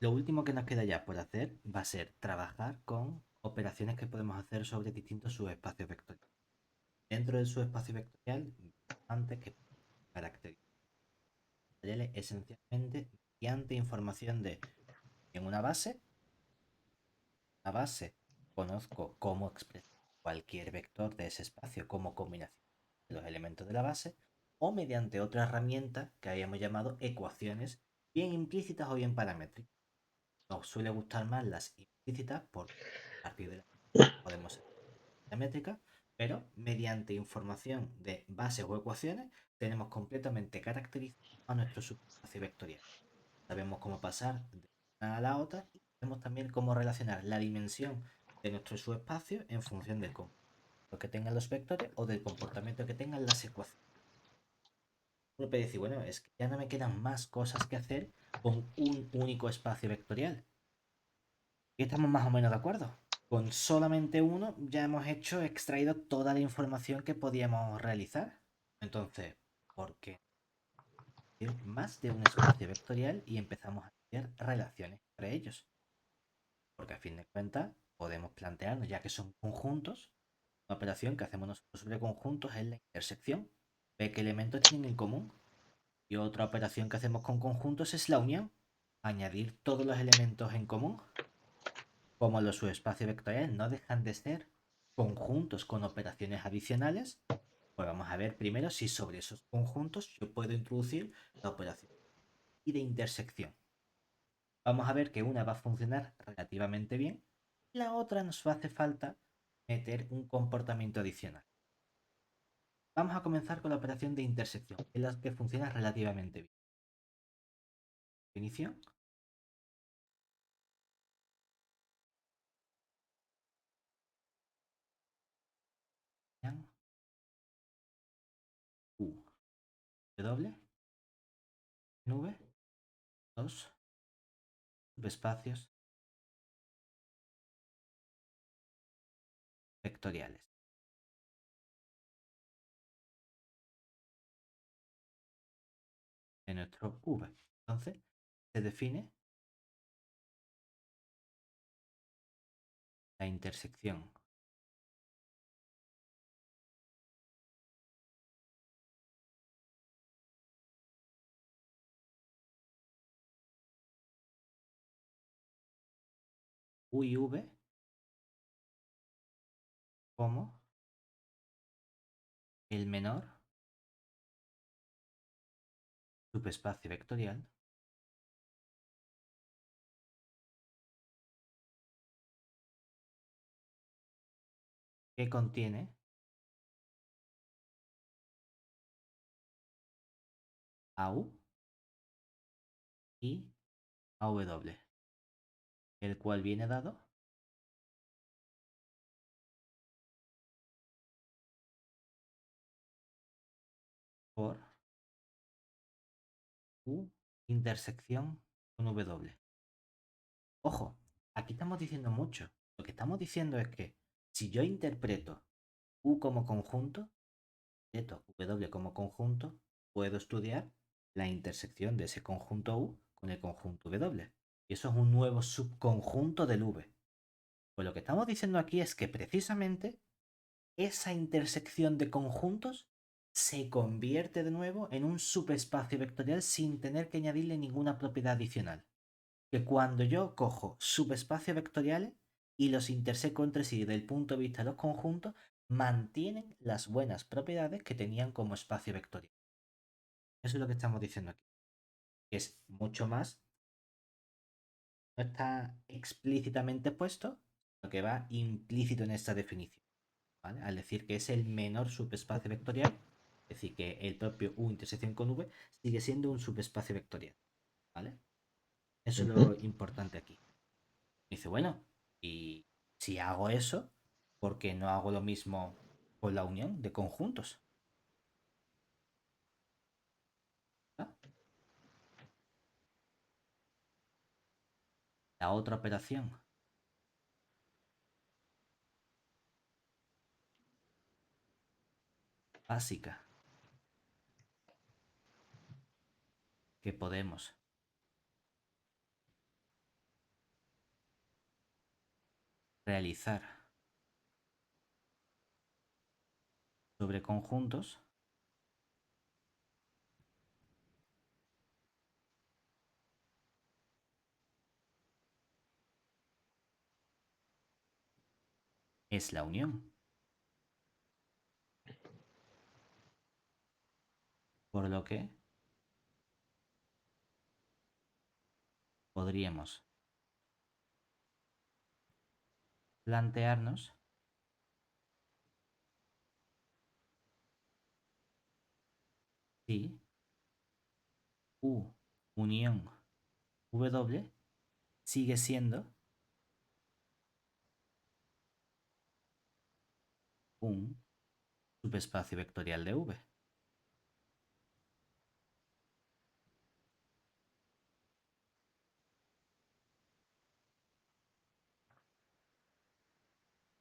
Lo último que nos queda ya por hacer va a ser trabajar con operaciones que podemos hacer sobre distintos subespacios vectoriales. Dentro del subespacio vectorial, antes que caracterizar esencialmente mediante información de en una base conozco cómo expresar cualquier vector de ese espacio como combinación de los elementos de la base o mediante otra herramienta que hayamos llamado ecuaciones bien implícitas o bien paramétricas. Nos suele gustar más las implícitas porque a partir de las podemos ser paramétricas, pero mediante información de bases o ecuaciones tenemos completamente caracterizado a nuestro subespacio vectorial. Sabemos cómo pasar de una a la otra y sabemos también cómo relacionar la dimensión de nuestro subespacio en función del comportamiento que tengan los vectores o del comportamiento que tengan las ecuaciones. Uno puede decir, bueno, es que ya no me quedan más cosas que hacer con un único espacio vectorial. Y estamos más o menos de acuerdo. Con solamente uno ya hemos extraído toda la información que podíamos realizar. Entonces, ¿por qué más de un espacio vectorial y empezamos a hacer relaciones entre ellos? Porque a fin de cuentas podemos plantearnos, ya que son conjuntos, una operación que hacemos nosotros sobre conjuntos es la intersección. Ve qué elementos tienen en común. Y otra operación que hacemos con conjuntos es la unión. Añadir todos los elementos en común. Como los subespacios vectoriales no dejan de ser conjuntos con operaciones adicionales, pues vamos a ver primero si sobre esos conjuntos yo puedo introducir la operación y de intersección. Vamos a ver que una va a funcionar relativamente bien y la otra nos va a hacer falta meter un comportamiento adicional. Vamos a comenzar con la operación de intersección, en la que funciona relativamente bien. Definición. U, W, nube, dos subespacios vectoriales de nuestro V. Entonces, se define la intersección U y V como el menor subespacio vectorial que contiene a U y a W, el cual viene dado por U intersección con W. Ojo, aquí estamos diciendo mucho. Lo que estamos diciendo es que si yo interpreto U como conjunto, interpreto W como conjunto, puedo estudiar la intersección de ese conjunto U con el conjunto W. Y eso es un nuevo subconjunto del V. Pues lo que estamos diciendo aquí es que precisamente esa intersección de conjuntos se convierte de nuevo en un subespacio vectorial sin tener que añadirle ninguna propiedad adicional. Que cuando yo cojo subespacios vectoriales y los interseco entre sí desde el punto de vista de los conjuntos, mantienen las buenas propiedades que tenían como espacio vectorial. Eso es lo que estamos diciendo aquí. Que es mucho más, no está explícitamente puesto, lo que va implícito en esta definición. ¿Vale? Al decir que es el menor subespacio vectorial, es decir, que el propio U intersección con V sigue siendo un subespacio vectorial. ¿Vale? Eso es Ujú. lo importante aquí. Me dice, bueno, y si hago eso, ¿por qué no hago lo mismo con la unión de conjuntos? ¿Ah? La otra operación básica que podemos realizar sobre conjuntos es la unión. Por lo que podríamos plantearnos si U unión W sigue siendo un subespacio vectorial de V.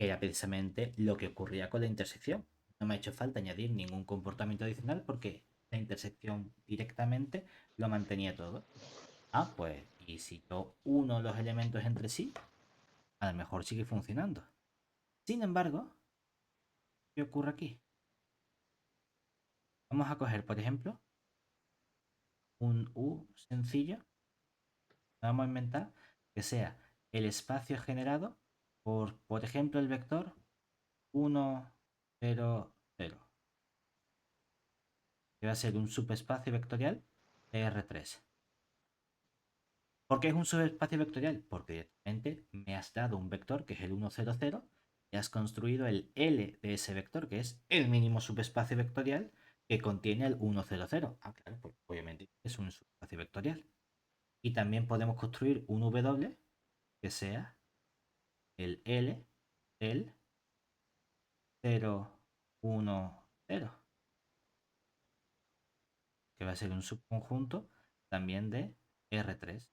Era precisamente lo que ocurría con la intersección. No me ha hecho falta añadir ningún comportamiento adicional porque la intersección directamente lo mantenía todo. Ah, pues, y si yo uno los elementos entre sí, a lo mejor sigue funcionando. Sin embargo, ¿qué ocurre aquí? Vamos a coger, por ejemplo, un U sencillo. Vamos a inventar que sea el espacio generado por ejemplo, el vector 1, 0, 0, que va a ser un subespacio vectorial de R3. ¿Por qué es un subespacio vectorial? Porque directamente me has dado un vector que es el 1, 0, 0 y has construido el L de ese vector, que es el mínimo subespacio vectorial que contiene el 1, 0, 0. Ah, claro, pues obviamente es un subespacio vectorial. Y también podemos construir un W que sea el L del 0, 1, 0, que va a ser un subconjunto también de R3.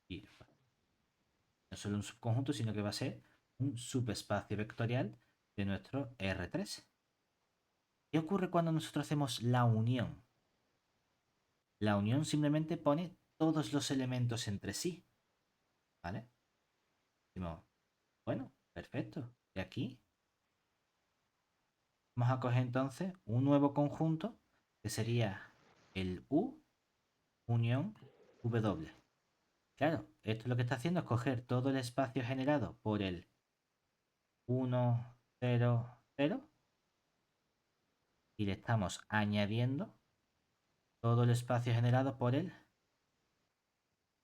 Y bueno, no solo un subconjunto, sino que va a ser un subespacio vectorial de nuestro R3. ¿Qué ocurre cuando nosotros hacemos la unión? La unión simplemente pone todos los elementos entre sí. ¿Vale? Decimos, bueno, perfecto. Y aquí vamos a coger entonces un nuevo conjunto que sería el U unión W. Claro, esto lo que está haciendo es coger todo el espacio generado por el 1, 0, 0 y le estamos añadiendo todo el espacio generado por el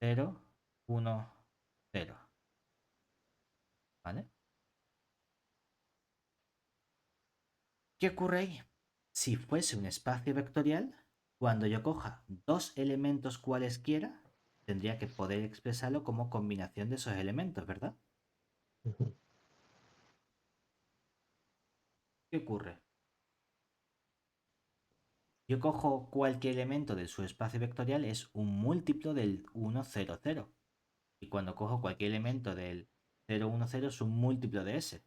0, 1, 0. ¿Vale? ¿Qué ocurre ahí? Si fuese un espacio vectorial, cuando yo coja dos elementos cualesquiera, tendría que poder expresarlo como combinación de esos elementos, ¿verdad? ¿Qué ocurre? Yo cojo cualquier elemento de su espacio vectorial, es un múltiplo del 1, 0, 0. Y cuando cojo cualquier elemento del 0, 1, 0 es un múltiplo de ese.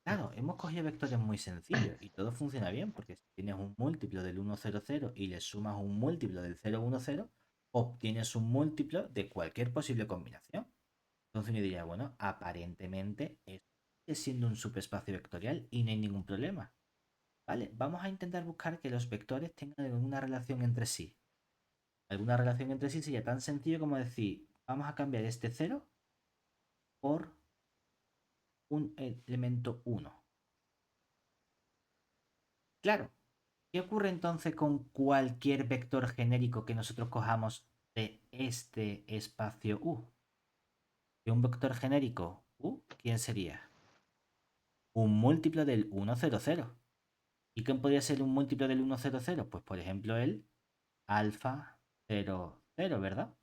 Claro, hemos cogido vectores muy sencillos y todo funciona bien porque si tienes un múltiplo del 1, 0, 0 y le sumas un múltiplo del 0, 1, 0, obtienes un múltiplo de cualquier posible combinación. Entonces uno diría, bueno, aparentemente esto sigue siendo un subespacio vectorial y no hay ningún problema. Vale, vamos a intentar buscar que los vectores tengan alguna relación entre sí. Alguna relación entre sí sería tan sencillo como decir, vamos a cambiar este 0 por un elemento 1. Claro, ¿qué ocurre entonces con cualquier vector genérico que nosotros cojamos de este espacio U? Que un vector genérico U, ¿quién sería? Un múltiplo del 1, 0, 0. ¿Y quién podría ser un múltiplo del 1, 0, 0? Pues por ejemplo el alfa 0, 0, ¿verdad?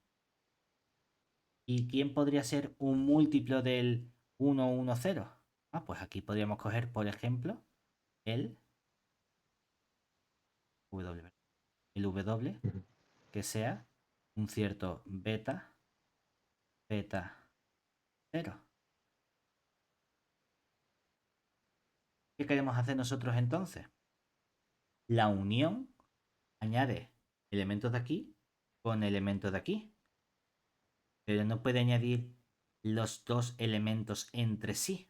¿Y quién podría ser un múltiplo del 1, 1, 0? Ah, pues aquí podríamos coger, por ejemplo, el W. El W que sea un cierto beta, beta 0. ¿Qué queremos hacer nosotros entonces? La unión añade elementos de aquí con elementos de aquí, pero no puede añadir los dos elementos entre sí.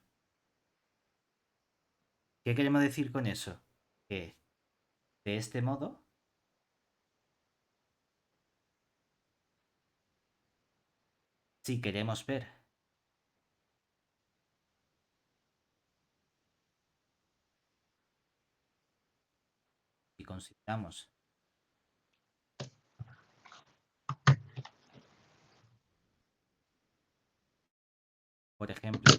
¿Qué queremos decir con eso? Que de este modo, si queremos ver y consideramos, por ejemplo,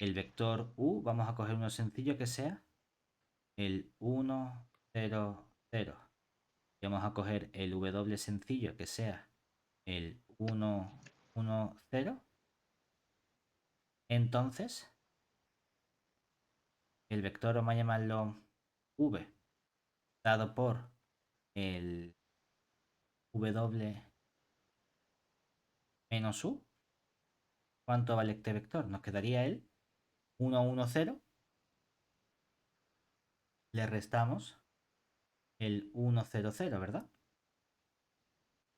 el vector u, vamos a coger uno sencillo que sea el 1, 0, 0. Y vamos a coger el w sencillo que sea el 1, 1, 0. Entonces, el vector vamos a llamarlo v, dado por el w menos u. ¿Cuánto vale este vector? Nos quedaría el 1, 1, 0. Le restamos el 1, 0, 0, ¿verdad?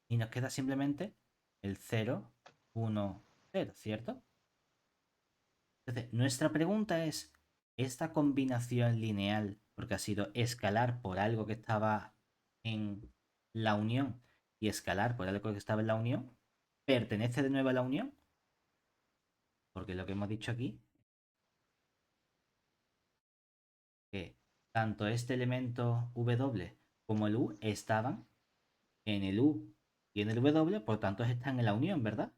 Y nos queda simplemente el 0, 1, 0, ¿cierto? Entonces, nuestra pregunta es, ¿esta combinación lineal, porque ha sido escalar por algo que estaba en la unión y escalar por algo que estaba en la unión, pertenece de nuevo a la unión? Porque lo que hemos dicho aquí, que tanto este elemento W como el U estaban en el U y en el W, por tanto están en la unión, ¿verdad?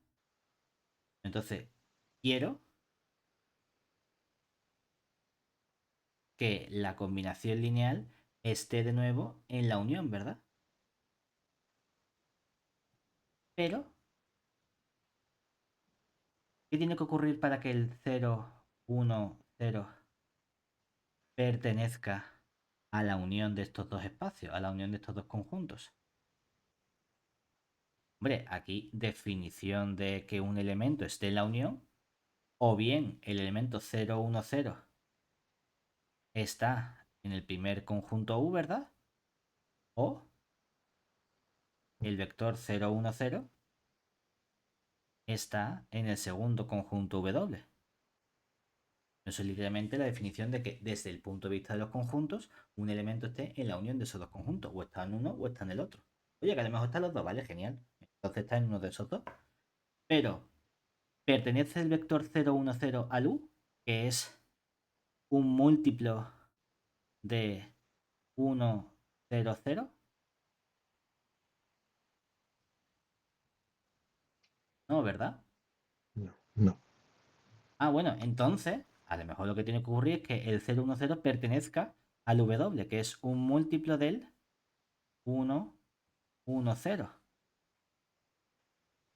Entonces, quiero que la combinación lineal esté de nuevo en la unión, ¿verdad? Pero, ¿qué tiene que ocurrir para que el 0, 1, 0 pertenezca a la unión de estos dos espacios, a la unión de estos dos conjuntos? Hombre, aquí definición de que un elemento esté en la unión, o bien el elemento 0, 1, 0 está en el primer conjunto U, ¿verdad? O el vector 0, 1, 0 está en el segundo conjunto W. Eso es literalmente la definición de que desde el punto de vista de los conjuntos, un elemento esté en la unión de esos dos conjuntos, o está en uno o está en el otro. Oye, que a lo mejor están los dos, ¿vale? Genial. Entonces está en uno de esos dos. Pero, ¿pertenece el vector 0, 1, 0 al U? Que es un múltiplo de 1, 0, 0. No, ¿verdad? No, no. Ah, bueno, entonces, a lo mejor lo que tiene que ocurrir es que el 0, 1, 0 pertenezca al W, que es un múltiplo del 1, 1, 0.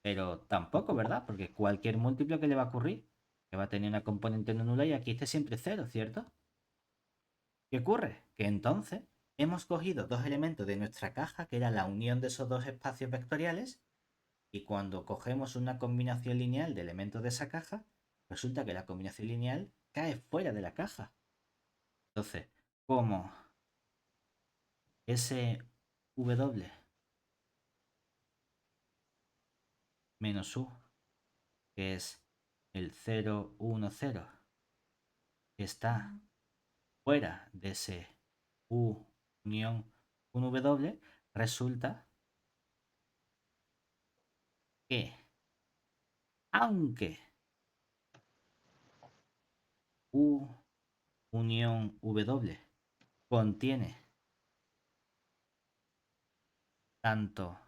Pero tampoco, ¿verdad? Porque cualquier múltiplo que le va a ocurrir, que va a tener una componente no nula y aquí esté siempre cero, ¿cierto? ¿Qué ocurre? Que entonces hemos cogido dos elementos de nuestra caja, que era la unión de esos dos espacios vectoriales, y cuando cogemos una combinación lineal de elementos de esa caja, resulta que la combinación lineal cae fuera de la caja. Entonces, como ese W menos U, que es el 0, 1, 0, que está fuera de ese U unión un W, resulta que aunque U unión W contiene tanto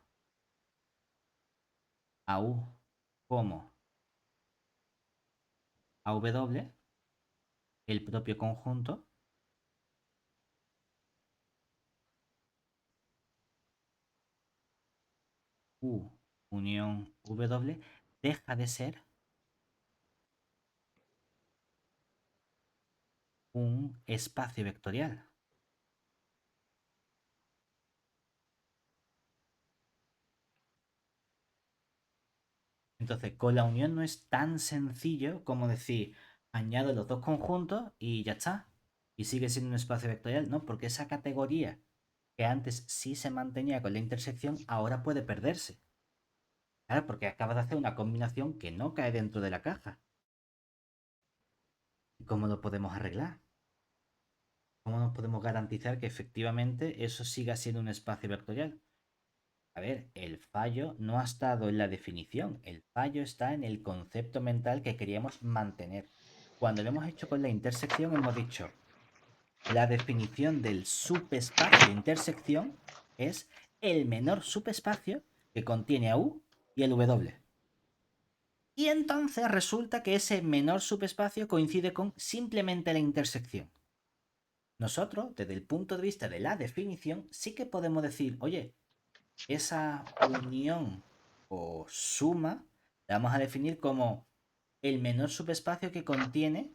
a U como a W, el propio conjunto U unión W deja de ser un espacio vectorial. Entonces, con la unión no es tan sencillo como decir, añado los dos conjuntos y ya está. Y sigue siendo un espacio vectorial, ¿no? Porque esa categoría que antes sí se mantenía con la intersección, ahora puede perderse. Claro, porque acabas de hacer una combinación que no cae dentro de la caja. ¿Y cómo lo podemos arreglar? ¿Cómo nos podemos garantizar que efectivamente eso siga siendo un espacio vectorial? A ver, el fallo no ha estado en la definición, el fallo está en el concepto mental que queríamos mantener. Cuando lo hemos hecho con la intersección hemos dicho, la definición del subespacio intersección es el menor subespacio que contiene a U y el W. Y entonces resulta que ese menor subespacio coincide con simplemente la intersección. Nosotros, desde el punto de vista de la definición, sí que podemos decir, oye, esa unión o suma la vamos a definir como el menor subespacio que contiene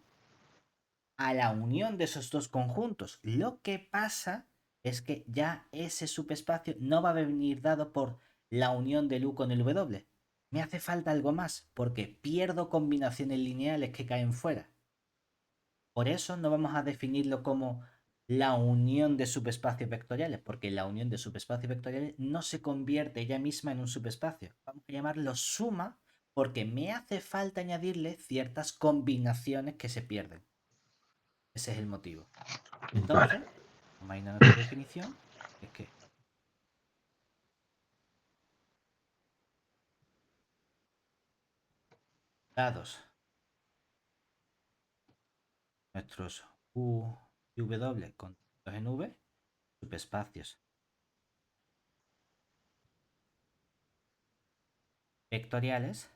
a la unión de esos dos conjuntos. Lo que pasa es que ya ese subespacio no va a venir dado por la unión del U con el W. Me hace falta algo más porque pierdo combinaciones lineales que caen fuera. Por eso no vamos a definirlo como la unión de subespacios vectoriales, porque la unión de subespacios vectoriales no se convierte ella misma en un subespacio. Vamos a llamarlo suma porque me hace falta añadirle ciertas combinaciones que se pierden. Ese es el motivo. Vale. Entonces, vamos a ir a nuestra definición, es que dados nuestros U y W contenidos en V, subespacios vectoriales,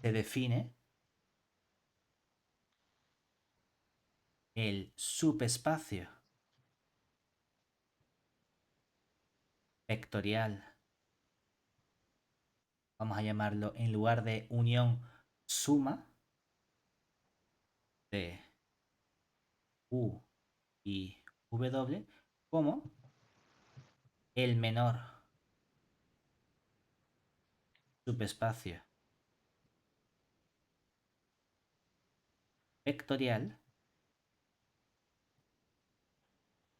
se define el subespacio vectorial, vamos a llamarlo en lugar de unión suma de U y W, como el menor subespacio vectorial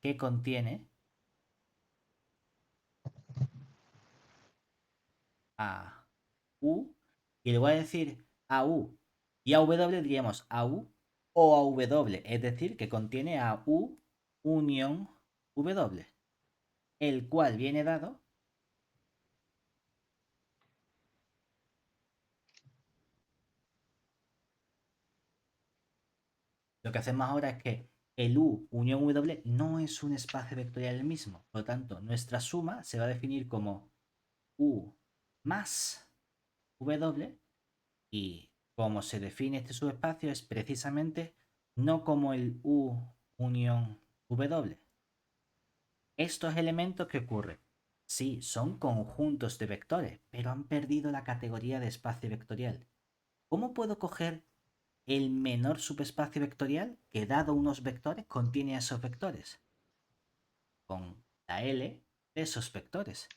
que contiene a U, y le voy a decir a U y a W diríamos a U o a W, es decir, que contiene a U unión W, el cual viene dado lo que hacemos ahora es que el U unión W no es un espacio vectorial el mismo, por lo tanto nuestra suma se va a definir como U más W, y como se define este subespacio es precisamente no como el U unión W. Estos elementos que ocurren, sí, son conjuntos de vectores, pero han perdido la categoría de espacio vectorial. ¿Cómo puedo coger el menor subespacio vectorial que dado unos vectores contiene a esos vectores? Con la L de esos vectores.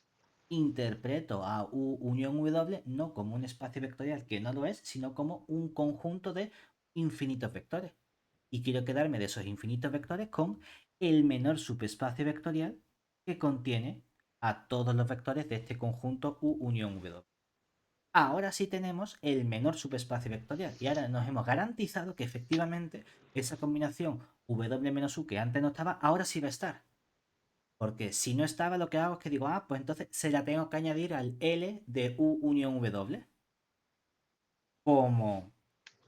Interpreto a U unión W no como un espacio vectorial que no lo es, sino como un conjunto de infinitos vectores. Y quiero quedarme de esos infinitos vectores con el menor subespacio vectorial que contiene a todos los vectores de este conjunto U unión W. Ahora sí tenemos el menor subespacio vectorial y ahora nos hemos garantizado que efectivamente esa combinación W menos U que antes no estaba, ahora sí va a estar. Porque si no estaba, lo que hago es que digo, pues entonces se la tengo que añadir al L de U unión W. Como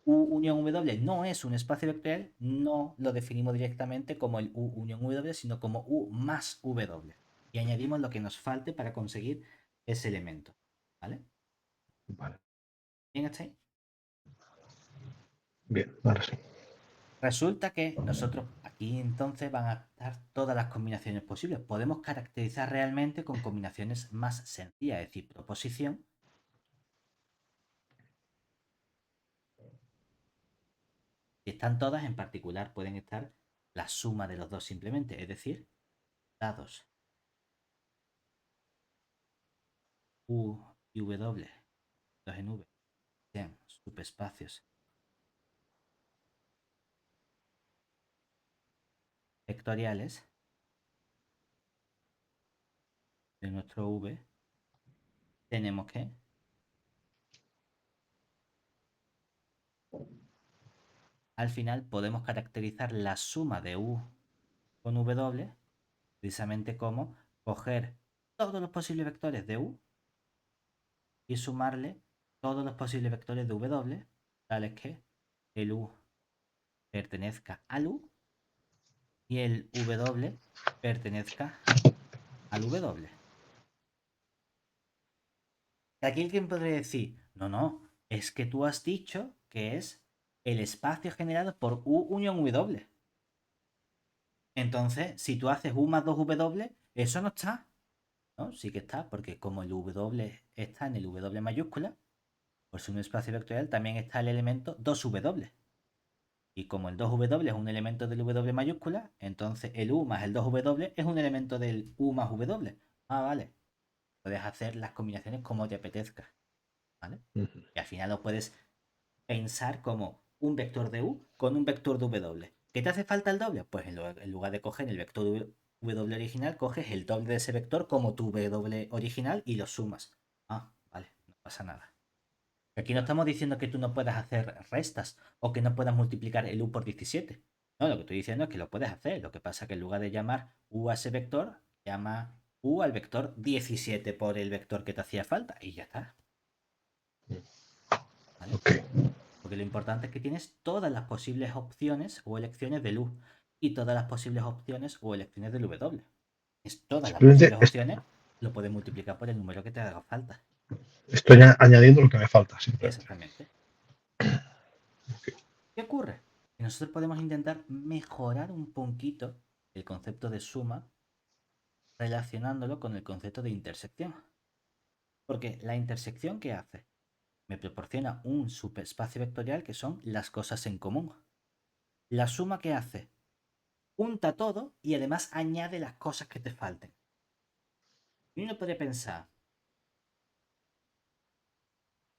U unión W no es un espacio vectorial, no lo definimos directamente como el U unión W, sino como U más W. Y añadimos lo que nos falte para conseguir ese elemento. ¿Vale? Vale. ¿Bien hasta ahí? Bien, ahora sí. Resulta que nosotros aquí entonces van a estar todas las combinaciones posibles. Podemos caracterizar realmente con combinaciones más sencillas, es decir, proposición. Si están todas, en particular pueden estar la suma de los dos simplemente, es decir, dados U y W, dos en V, sean subespacios vectoriales, de nuestro v, tenemos que al final podemos caracterizar la suma de u con w precisamente como coger todos los posibles vectores de u y sumarle todos los posibles vectores de w, tales que el u pertenezca al u y el w pertenezca al w. Aquí alguien podría decir, no, no, es que tú has dicho que es el espacio generado por u unión w. Entonces, si tú haces u más 2w, eso no está. ¿No? Sí que está, porque como el w está en el w mayúscula, pues en un espacio vectorial también está el elemento 2w. Y como el 2w es un elemento del w mayúscula, entonces el u más el 2w es un elemento del u más w. Ah, vale. Puedes hacer las combinaciones como te apetezca. ¿Vale? Y al final lo puedes pensar como un vector de u con un vector de w. ¿Qué te hace falta el doble? Pues en lugar de coger el vector w original, coges el doble de ese vector como tu w original y lo sumas. Ah, vale, no pasa nada. Aquí no estamos diciendo que tú no puedas hacer restas o que no puedas multiplicar el u por 17. No, lo que estoy diciendo es que lo puedes hacer. Lo que pasa es que en lugar de llamar u a ese vector, llama u al vector 17 por el vector que te hacía falta y ya está. ¿Vale? Ok. Porque lo importante es que tienes todas las posibles opciones o elecciones del u y todas las posibles opciones o elecciones del w. Es todas las Simplemente posibles opciones, lo puedes multiplicar por el número que te haga falta. estoy añadiendo lo que me falta, simplemente. Exactamente. ¿Qué ocurre? Que nosotros podemos intentar mejorar un poquito el concepto de suma relacionándolo con el concepto de intersección. Porque la intersección, ¿qué hace? Me proporciona un subespacio vectorial que son las cosas en común. La suma, ¿qué hace? Junta todo y además añade las cosas que te falten. Y uno puede pensar,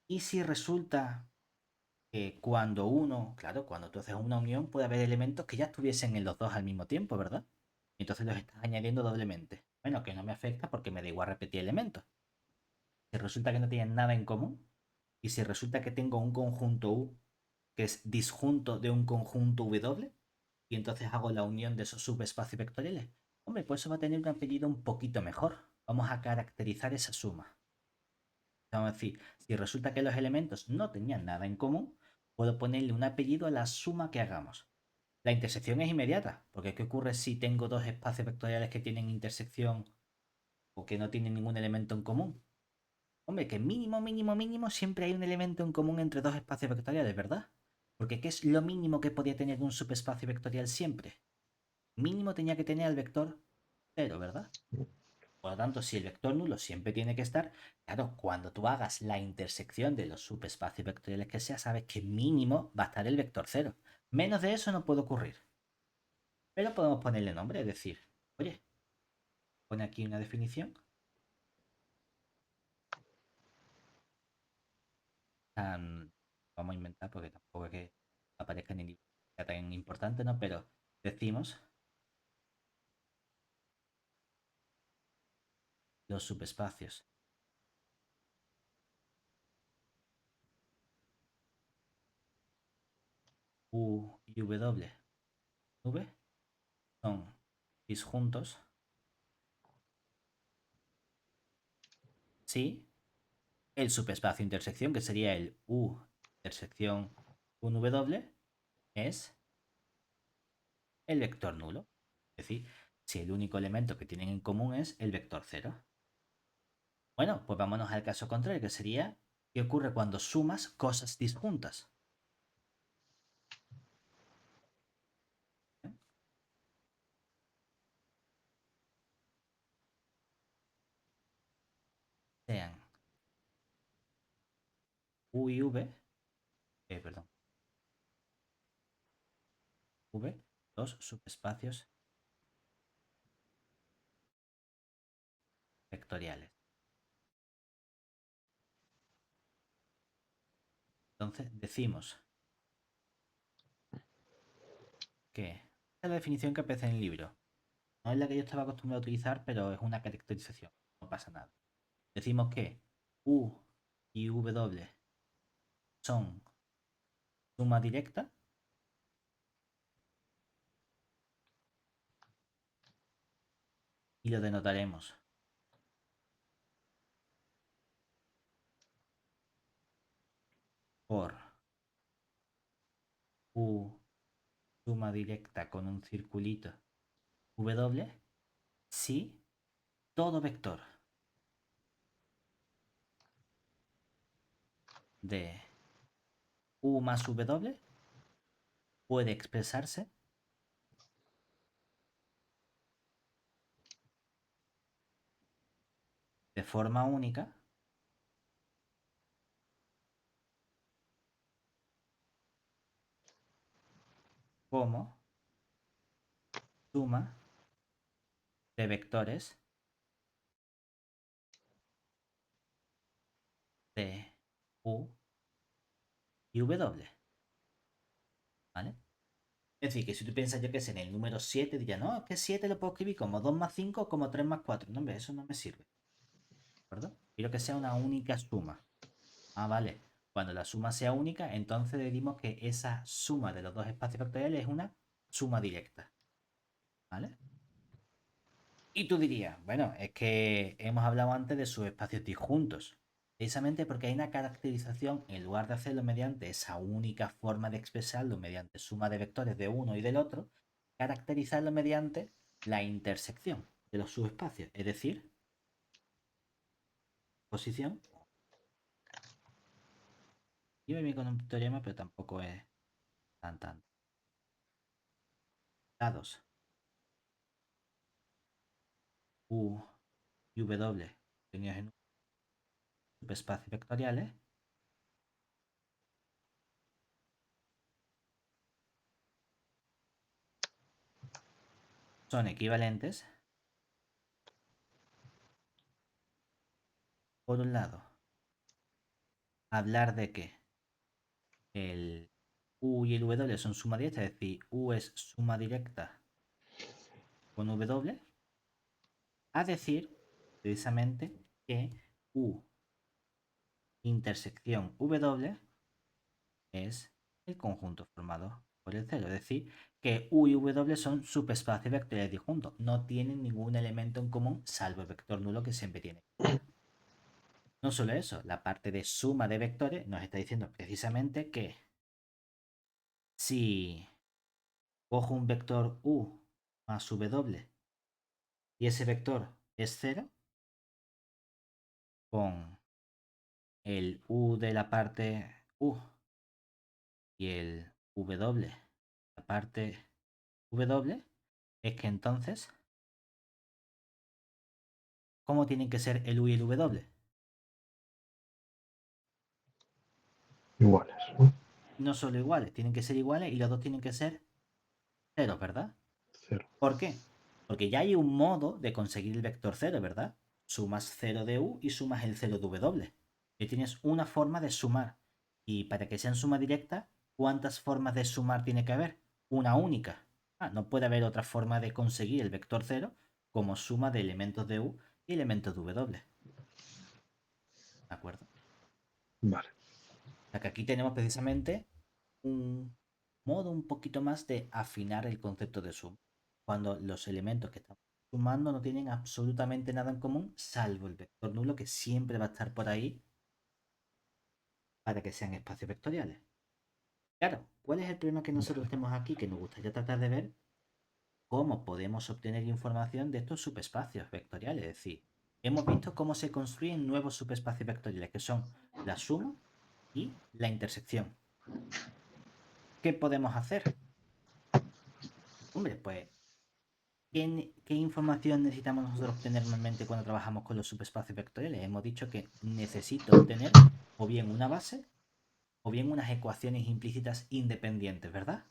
¿y si resulta que cuando cuando tú haces una unión puede haber elementos que ya estuviesen en los dos al mismo tiempo, ¿verdad? Y entonces los estás añadiendo doblemente. Bueno, que no me afecta porque me da igual repetir elementos. Si resulta que no tienen nada en común, y si resulta que tengo un conjunto U que es disjunto de un conjunto W, y entonces hago la unión de esos subespacios vectoriales, hombre, pues eso va a tener un apellido un poquito mejor. Vamos a caracterizar esa suma. Vamos a decir, si resulta que los elementos no tenían nada en común, puedo ponerle un apellido a la suma que hagamos. La intersección es inmediata, porque ¿qué ocurre si tengo dos espacios vectoriales que tienen intersección o que no tienen ningún elemento en común? Hombre, que mínimo, mínimo, mínimo siempre hay un elemento en común entre dos espacios vectoriales, ¿verdad? Porque ¿qué es lo mínimo que podía tener un subespacio vectorial siempre? Mínimo tenía que tener el vector 0, ¿verdad? Por lo tanto, si el vector nulo siempre tiene que estar, claro, cuando tú hagas la intersección de los subespacios vectoriales que sea, sabes que mínimo va a estar el vector 0. Menos de eso no puede ocurrir. Pero podemos ponerle nombre, es decir, oye, pone aquí una definición. Vamos a inventar porque tampoco es que aparezca en el libro sea tan importante, ¿no? Pero decimos los subespacios U y W V son disjuntos si el subespacio intersección, que sería el U intersección 1W, es el vector nulo. Es decir, si el único elemento que tienen en común es el vector 0. Bueno, pues vámonos al caso contrario, que sería ¿qué ocurre cuando sumas cosas disjuntas? Sean U y V, perdón, V, dos subespacios vectoriales. Entonces decimos que esta es la definición que aparece en el libro. No es la que yo estaba acostumbrado a utilizar, pero es una caracterización. no pasa nada. Decimos que U y W son suma directa. Y lo denotaremos por U suma directa con un circulito W si todo vector de U más W puede expresarse de forma única como suma de vectores de U y W. ¿Vale? Es decir, que si tú piensas, yo que sé, en el número 7, dirías, no, es que 7 lo puedo escribir como 2 más 5 o como 3 más 4. No, hombre, eso no me sirve. ¿De acuerdo? Quiero que sea una única suma. Ah, vale. Cuando la suma sea única, entonces decimos que esa suma de los dos espacios factoriales es una suma directa. ¿Vale? Y tú dirías, bueno, es que hemos hablado antes de subespacios disjuntos. Precisamente porque hay una caracterización, en lugar de hacerlo mediante esa única forma de expresarlo, mediante suma de vectores de uno y del otro, caracterizarlo mediante la intersección de los subespacios, es decir, posición. Yo me con un teorema, pero tampoco es tan. Dados U y W tenidos en subespacios vectoriales son equivalentes, por un lado, hablar de que el U y el W son suma directa, es decir, U es suma directa con W, a decir precisamente que U intersección W es el conjunto formado por el cero, es decir, que U y W son subespacios vectoriales disjuntos, no tienen ningún elemento en común salvo el vector nulo que siempre tiene. No solo eso, la parte de suma de vectores nos está diciendo precisamente que si cojo un vector U más W y ese vector es 0, con el U de la parte U y el W, la parte W, es que entonces, ¿cómo tienen que ser el U y el W? Iguales, ¿no? No solo iguales, tienen que ser iguales y los dos tienen que ser ceros, ¿verdad? Cero. ¿Por qué? Porque ya hay un modo de conseguir el vector 0, ¿verdad? Sumas 0 de U y sumas el 0 de W. Y tienes una forma de sumar. Y para que sean suma directa, ¿cuántas formas de sumar tiene que haber? Una única. No puede haber otra forma de conseguir el vector 0 como suma de elementos de U y elementos de W. ¿De acuerdo? Vale. O sea que aquí tenemos precisamente un modo un poquito más de afinar el concepto de suma. Cuando los elementos que estamos sumando no tienen absolutamente nada en común, salvo el vector nulo que siempre va a estar por ahí para que sean espacios vectoriales. Claro, ¿cuál es el problema que nosotros tenemos aquí? Que nos gustaría tratar de ver cómo podemos obtener información de estos subespacios vectoriales. Es decir, hemos visto cómo se construyen nuevos subespacios vectoriales, que son la suma y la intersección. ¿Qué podemos hacer? Hombre, pues, ¿qué información necesitamos nosotros obtener normalmente cuando trabajamos con los subespacios vectoriales? Hemos dicho que necesito obtener o bien una base o bien unas ecuaciones implícitas independientes, ¿verdad?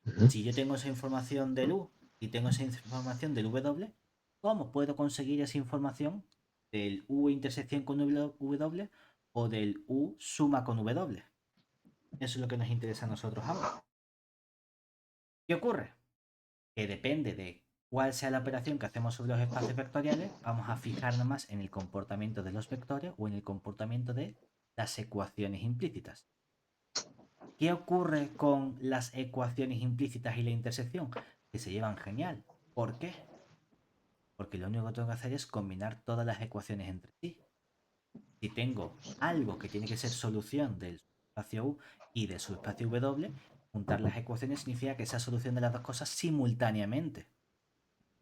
Ujú. Si yo tengo esa información del U y tengo esa información del W, ¿cómo puedo conseguir esa información del U intersección con W o del U suma con W? Eso es lo que nos interesa a nosotros ahora. ¿Qué ocurre? Que depende de cuál sea la operación que hacemos sobre los espacios vectoriales, vamos a fijarnos más en el comportamiento de los vectores o en el comportamiento de las ecuaciones implícitas. ¿Qué ocurre con las ecuaciones implícitas y la intersección? Que se llevan genial. ¿Por qué? Porque lo único que tengo que hacer es combinar todas las ecuaciones entre sí. Si tengo algo que tiene que ser solución del espacio U y del subespacio W, juntar las ecuaciones significa que sea solución de las dos cosas simultáneamente.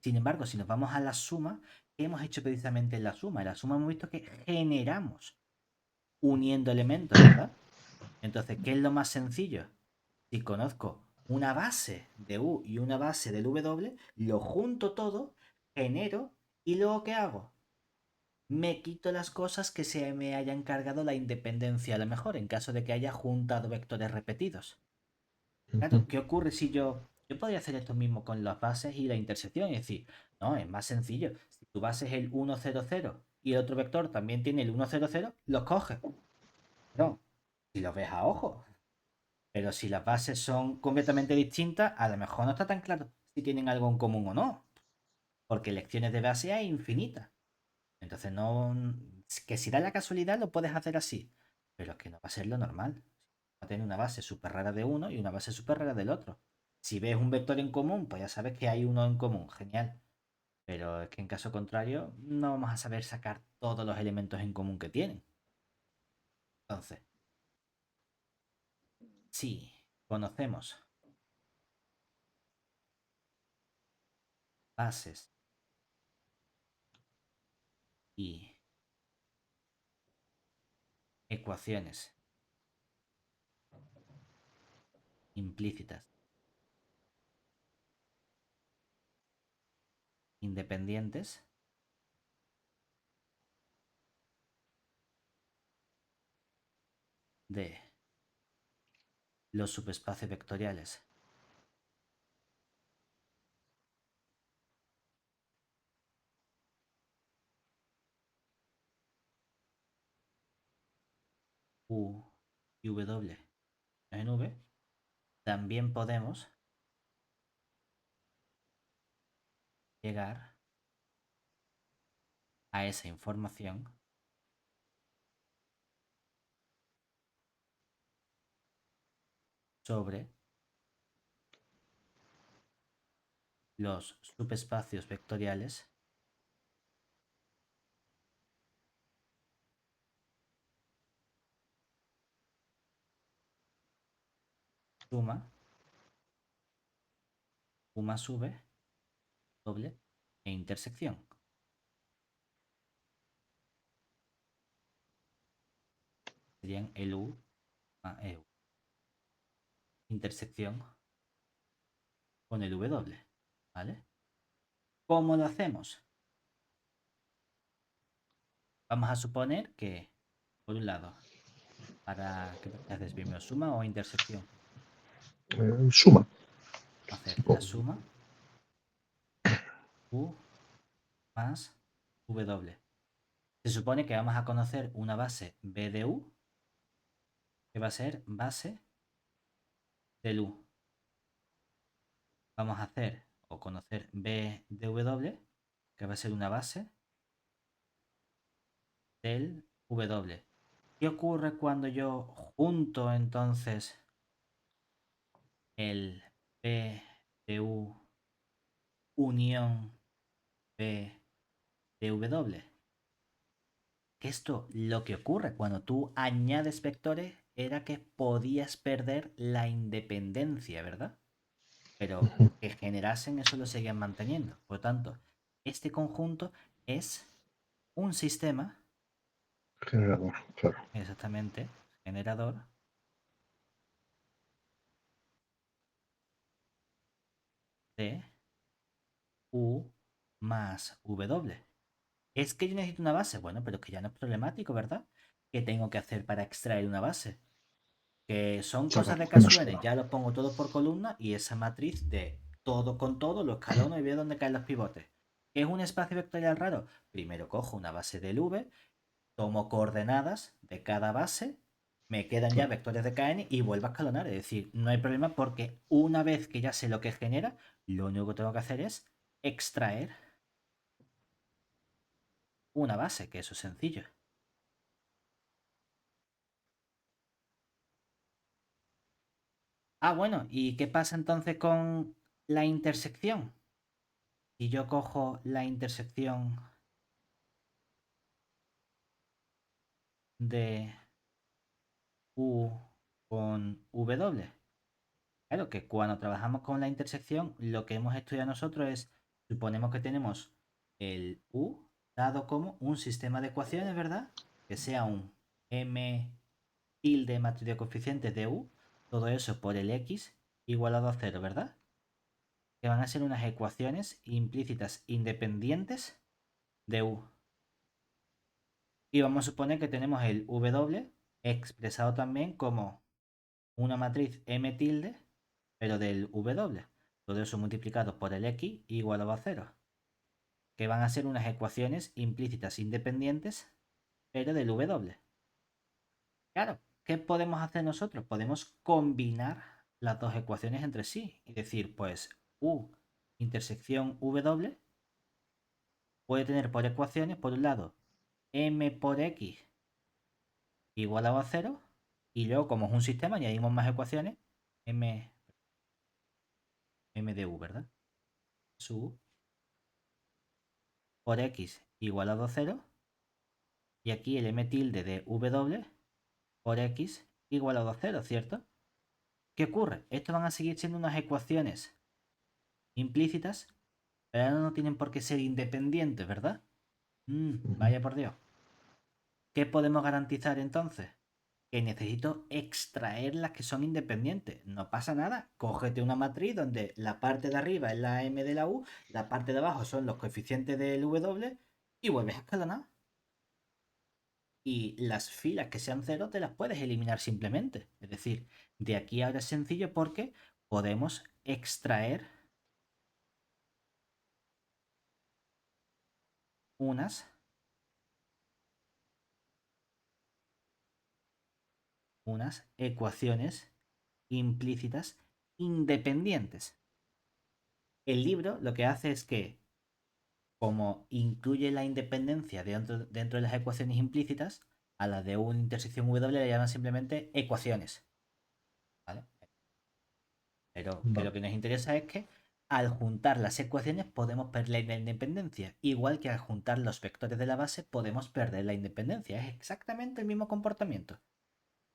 Sin embargo, si nos vamos a la suma, ¿qué hemos hecho precisamente en la suma? En la suma hemos visto que generamos uniendo elementos, ¿verdad? Entonces, ¿qué es lo más sencillo? Si conozco una base de U y una base del W, lo junto todo, genero y luego ¿qué hago? Me quito las cosas que se me hayan cargado la independencia a lo mejor, en caso de que haya juntado vectores repetidos. Claro, Ujú. ¿qué ocurre si yo podría hacer esto mismo con las bases y la intersección? Es decir, no, es más sencillo. Si tu base es el 1, 0, 0 y el otro vector también tiene el 1, 0, 0, los coges. No, si los ves a ojo. Pero si las bases son completamente distintas, a lo mejor no está tan claro si tienen algo en común o no. Porque lecciones de base hay infinitas. Entonces no. Que si da la casualidad lo puedes hacer así. Pero que no va a ser lo normal. Va a tener una base súper rara de uno y una base súper rara del otro. Si ves un vector en común, pues ya sabes que hay uno en común. Genial. Pero es que en caso contrario, no vamos a saber sacar todos los elementos en común que tienen. Entonces, si conocemos bases y ecuaciones implícitas independientes de los subespacios vectoriales U y W en V, también podemos llegar a esa información sobre los subespacios vectoriales suma, U más V, doble e intersección. Serían el U más EU. Intersección con el W. ¿Vale? ¿Cómo lo hacemos? Vamos a suponer que, por un lado, para ¿qué haces primero? ¿Suma o intersección? Suma, Hacer la supongo. suma U más W. Se supone que vamos a conocer una base B de U que va a ser base del U. Vamos a hacer o conocer B de W que va a ser una base del W. ¿Qué ocurre cuando yo junto entonces el B de U unión B de W? Que esto lo que ocurre cuando tú añades vectores era que podías perder la independencia, ¿verdad? Pero Ujú. que generasen eso lo seguían manteniendo. Por lo tanto, este conjunto es un sistema, Generador, claro. exactamente, generador de U más W. Es que yo necesito una base. Bueno, pero es que ya no es problemático, ¿verdad? ¿Qué tengo que hacer para extraer una base? Que son cosas de Sacar una casuales, sola. ya lo pongo todo por columna y esa matriz de todo con todo lo escalono y veo dónde caen los pivotes. ¿Qué es un espacio vectorial raro? Primero cojo una base del V, tomo coordenadas de cada base, me quedan ya Claro. vectores de KN y vuelvo a escalonar. Es decir, no hay problema porque una vez que ya sé lo que genera, lo único que tengo que hacer es extraer una base, que eso es sencillo. Ah, bueno, ¿y qué pasa entonces con la intersección? Si yo cojo la intersección de U con W. Claro que cuando trabajamos con la intersección, lo que hemos estudiado nosotros es, suponemos que tenemos el U dado como un sistema de ecuaciones, ¿verdad? Que sea un M tilde matriz de coeficientes de U, todo eso por el X igualado a 0, ¿verdad? Que van a ser unas ecuaciones implícitas independientes de U. Y vamos a suponer que tenemos el W expresado también como una matriz M tilde, pero del W. Todo eso multiplicado por el X igual a 0. Que van a ser unas ecuaciones implícitas independientes, pero del W. Claro, ¿qué podemos hacer nosotros? Podemos combinar las dos ecuaciones entre sí. Y decir, pues U intersección W puede tener por ecuaciones, por un lado, M por X igual a 0. Y luego, como es un sistema, añadimos más ecuaciones. M de U, ¿verdad? Su por X igual a 0. Y aquí el M tilde de W por X igual a 0, ¿cierto? ¿Qué ocurre? Estos van a seguir siendo unas ecuaciones implícitas, pero ahora no tienen por qué ser independientes, ¿verdad? Ujú. Vaya por Dios. ¿Qué podemos garantizar entonces? Que necesito extraer las que son independientes. No pasa nada. Cógete una matriz donde la parte de arriba es la M de la U, la parte de abajo son los coeficientes del W y vuelves a escalonar. Y las filas que sean cero te las puedes eliminar simplemente. Es decir, de aquí ahora es sencillo porque podemos extraer unas, unas ecuaciones implícitas independientes. El libro lo que hace es que, como incluye la independencia dentro de las ecuaciones implícitas, a las de una intersección W le llaman simplemente ecuaciones. ¿Vale? Pero que lo Vale. que nos interesa es que al juntar las ecuaciones podemos perder la independencia, igual que al juntar los vectores de la base podemos perder la independencia. Es exactamente el mismo comportamiento.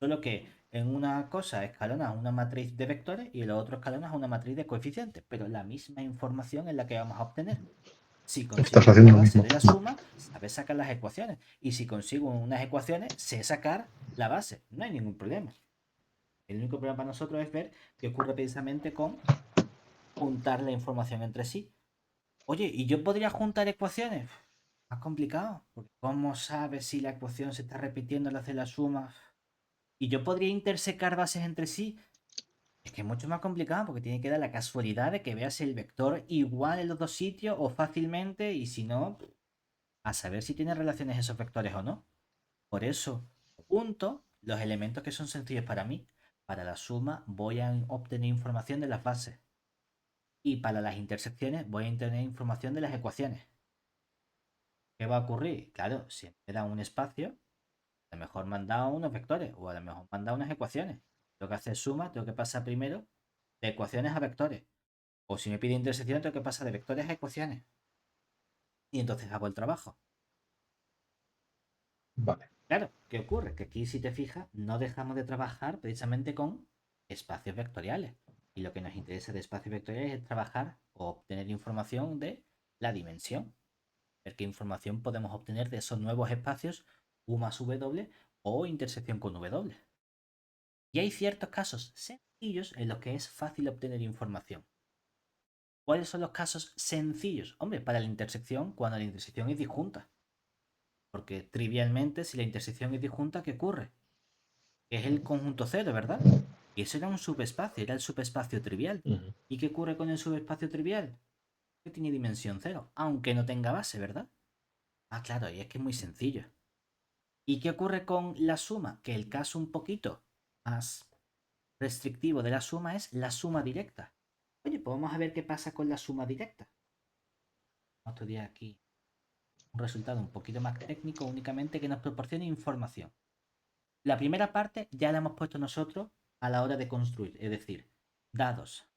Solo que en una cosa escalonas una matriz de vectores y en lo otro escalonas una matriz de coeficientes, pero la misma información es la que vamos a obtener. Si Estás consigo la haciendo lo base mismo. de la suma, sabes sacar las ecuaciones. Y si consigo unas ecuaciones, sé sacar la base. No hay ningún problema. El único problema para nosotros es ver qué ocurre precisamente con juntar la información entre sí. Oye, ¿y yo podría juntar ecuaciones? Más complicado, porque ¿cómo sabes si la ecuación se está repitiendo al hacer la suma? ¿Y yo podría intersecar bases entre sí? Es que es mucho más complicado porque tiene que dar la casualidad de que veas el vector igual en los dos sitios o fácilmente y si no, a saber si tiene relaciones esos vectores o no. Por eso, junto los elementos que son sencillos para mí. Para la suma voy a obtener información de las bases. Y para las intersecciones voy a obtener información de las ecuaciones. ¿Qué va a ocurrir? Claro, si me da un espacio, a lo mejor me han dado unos vectores o a lo mejor me han dado unas ecuaciones. Tengo que hacer suma, tengo que pasar primero de ecuaciones a vectores. O si me pide intersección, tengo que pasar de vectores a ecuaciones. Y entonces hago el trabajo. Vale. Claro, ¿qué ocurre? Que aquí, si te fijas, no dejamos de trabajar precisamente con espacios vectoriales. Y lo que nos interesa de espacios vectoriales es trabajar o obtener información de la dimensión. Ver qué información podemos obtener de esos nuevos espacios U más W o intersección con W. Y hay ciertos casos sencillos en los que es fácil obtener información. ¿Cuáles son los casos sencillos? Hombre, para la intersección, cuando la intersección es disjunta. Porque trivialmente, si la intersección es disjunta, ¿qué ocurre? Que es el conjunto cero, ¿verdad? Y eso era un subespacio, era el subespacio trivial. Ujú. ¿Y qué ocurre con el subespacio trivial? Que tiene dimensión cero, aunque no tenga base, ¿verdad? Ah, claro, y es que es muy sencillo. ¿Y qué ocurre con la suma? Que el caso un poquito más restrictivo de la suma es la suma directa. Oye, pues vamos a ver qué pasa con la suma directa. Vamos a estudiar aquí un resultado un poquito más técnico, únicamente que nos proporcione información. La primera parte ya la hemos puesto nosotros a la hora de construir, es decir, dados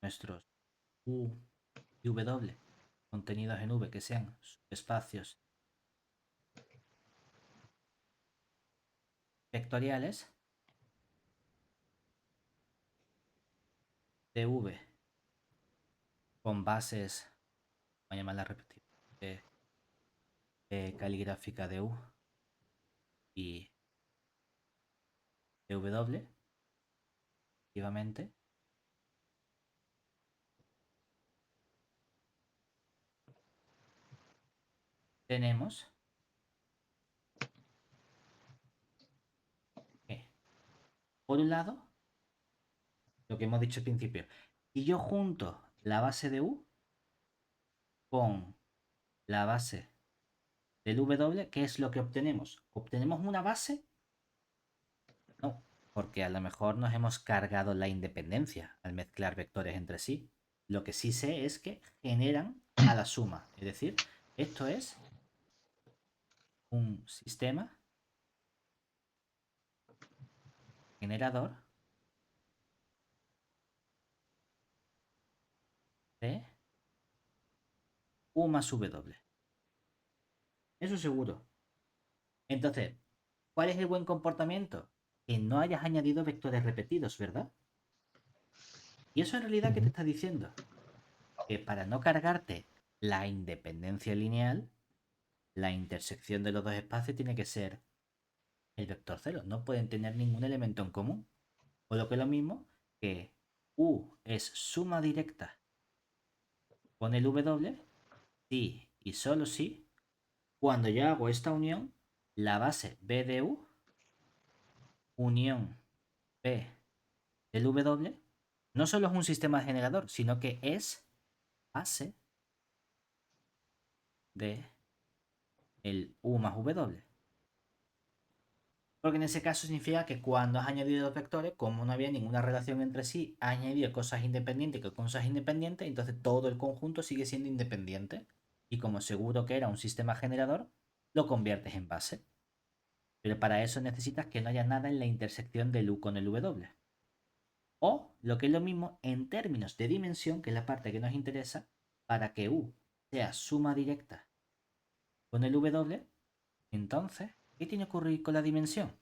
nuestros U y W contenidos en V que sean subespacios vectoriales de V con bases, voy a llamarla repetitiva, de caligráfica de U y de W, efectivamente, tenemos que, por un lado, lo que hemos dicho al principio, si yo junto la base de U con la base del W, ¿qué es lo que obtenemos? ¿Obtenemos una base? No, porque a lo mejor nos hemos cargado la independencia al mezclar vectores entre sí. Lo que sí sé es que generan a la suma. Es decir, esto es un sistema generador de U más W. Eso seguro. Entonces, ¿cuál es el buen comportamiento? Que no hayas añadido vectores repetidos, ¿verdad? Y eso en realidad, ¿qué te Ujú. está diciendo? Que para no cargarte la independencia lineal, la intersección de los dos espacios tiene que ser el vector cero. No pueden tener ningún elemento en común. O lo que es lo mismo, que U es suma directa con el W, si y solo si, cuando yo hago esta unión, la base B de U, unión B del W, no solo es un sistema generador, sino que es base de el U más W. Porque en ese caso significa que cuando has añadido dos vectores, como no había ninguna relación entre sí, has añadido cosas independientes con cosas independientes, entonces todo el conjunto sigue siendo independiente. Y como seguro que era un sistema generador, lo conviertes en base. Pero para eso necesitas que no haya nada en la intersección del U con el W. O, lo que es lo mismo, en términos de dimensión, que es la parte que nos interesa, para que U sea suma directa con el W, entonces, ¿qué tiene que ocurrir con la dimensión?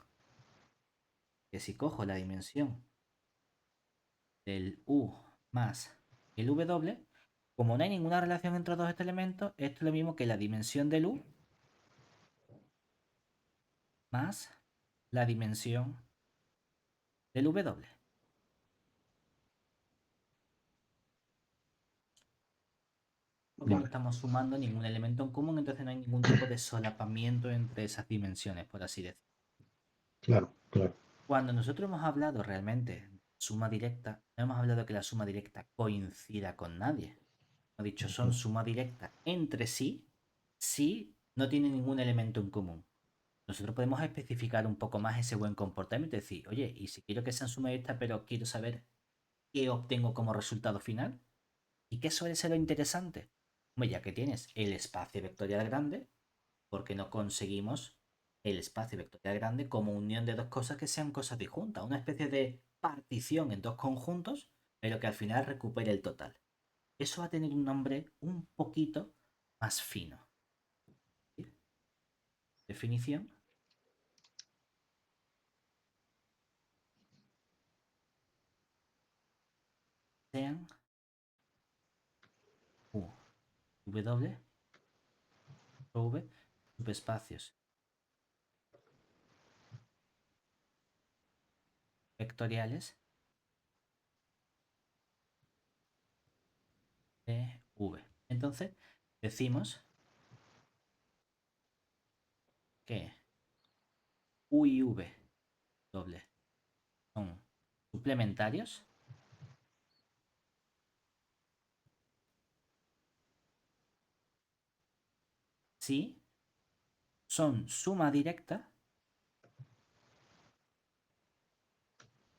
Que si cojo la dimensión del U más el W, como no hay ninguna relación entre dos estos elementos, esto es lo mismo que la dimensión del U más la dimensión del W. Porque no Vale, estamos sumando ningún elemento en común, entonces no hay ningún tipo de solapamiento entre esas dimensiones, por así decirlo. claro, claro. Cuando nosotros hemos hablado realmente de suma directa, no hemos hablado que la suma directa coincida con nadie. Hemos dicho, son Ujú. suma directa entre sí si no tienen ningún elemento en común. Nosotros podemos especificar un poco más ese buen comportamiento y decir, oye, y si quiero que sean suma directa, pero quiero saber qué obtengo como resultado final, ¿y qué suele ser lo interesante? Bueno, ya que tienes el espacio vectorial grande, porque no conseguimos el espacio vectorial grande como unión de dos cosas que sean cosas disjuntas, una especie de partición en dos conjuntos, pero que al final recupere el total. Eso va a tener un nombre un poquito más fino. ¿Sí? Definición: sean U, W, V, subespacios vectoriales de V. Entonces, decimos que U y V doble son suplementarios si son suma directa.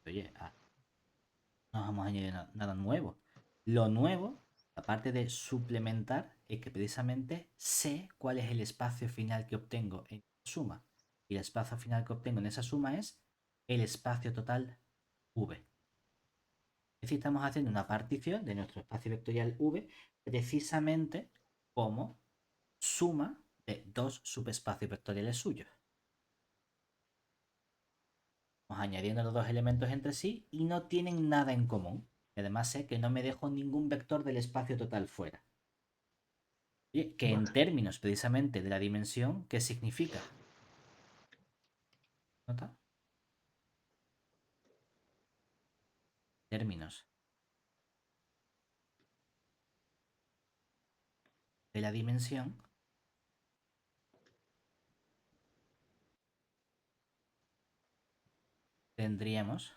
Oye, no vamos a añadir nada nuevo. Lo nuevo, La parte de suplementar es que precisamente sé cuál es el espacio final que obtengo en la suma. Y el espacio final que obtengo en esa suma es el espacio total V. Es decir, estamos haciendo una partición de nuestro espacio vectorial V precisamente como suma de dos subespacios vectoriales suyos. Vamos añadiendo los dos elementos entre sí y no tienen nada en común. Y además sé que no me dejo ningún vector del espacio total fuera. Oye, que en Vale. términos precisamente de la dimensión, ¿qué significa? ¿Nota? Términos de la dimensión, tendríamos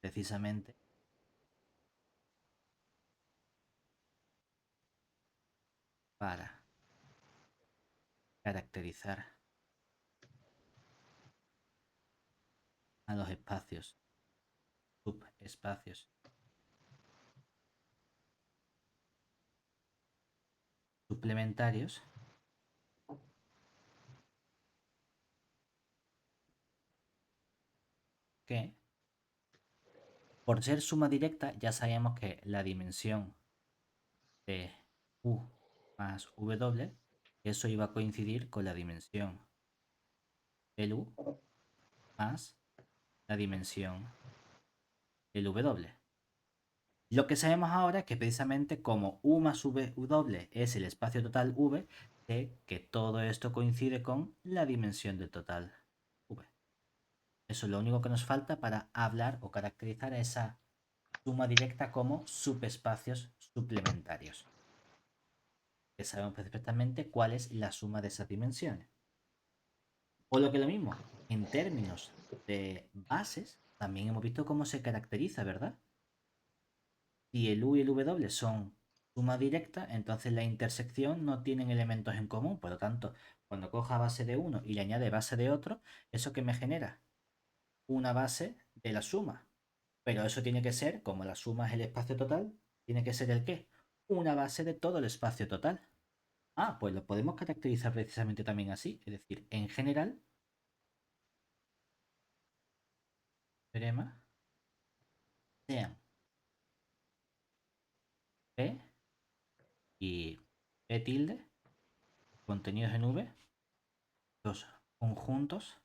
precisamente para caracterizar a los espacios, subespacios suplementarios, que por ser suma directa ya sabíamos que la dimensión de U más W, eso iba a coincidir con la dimensión del U más la dimensión del W. Lo que sabemos ahora es que precisamente como U más W es el espacio total V, sé que todo esto coincide con la dimensión del total V. Eso es lo único que nos falta para hablar o caracterizar a esa suma directa como subespacios suplementarios. Que sabemos perfectamente cuál es la suma de esas dimensiones. O lo que es lo mismo, en términos de bases, también hemos visto cómo se caracteriza, ¿verdad? Si el U y el W son suma directa, entonces la intersección no tienen elementos en común. Por lo tanto, cuando coja base de uno y le añade base de otro, ¿eso que me genera? Una base de la suma. Pero eso tiene que ser, como la suma es el espacio total, tiene que ser el qué? Una base de todo el espacio total. Ah, pues lo podemos caracterizar precisamente también así. Es decir, en general, teorema sean P y P tilde contenidos en V, los conjuntos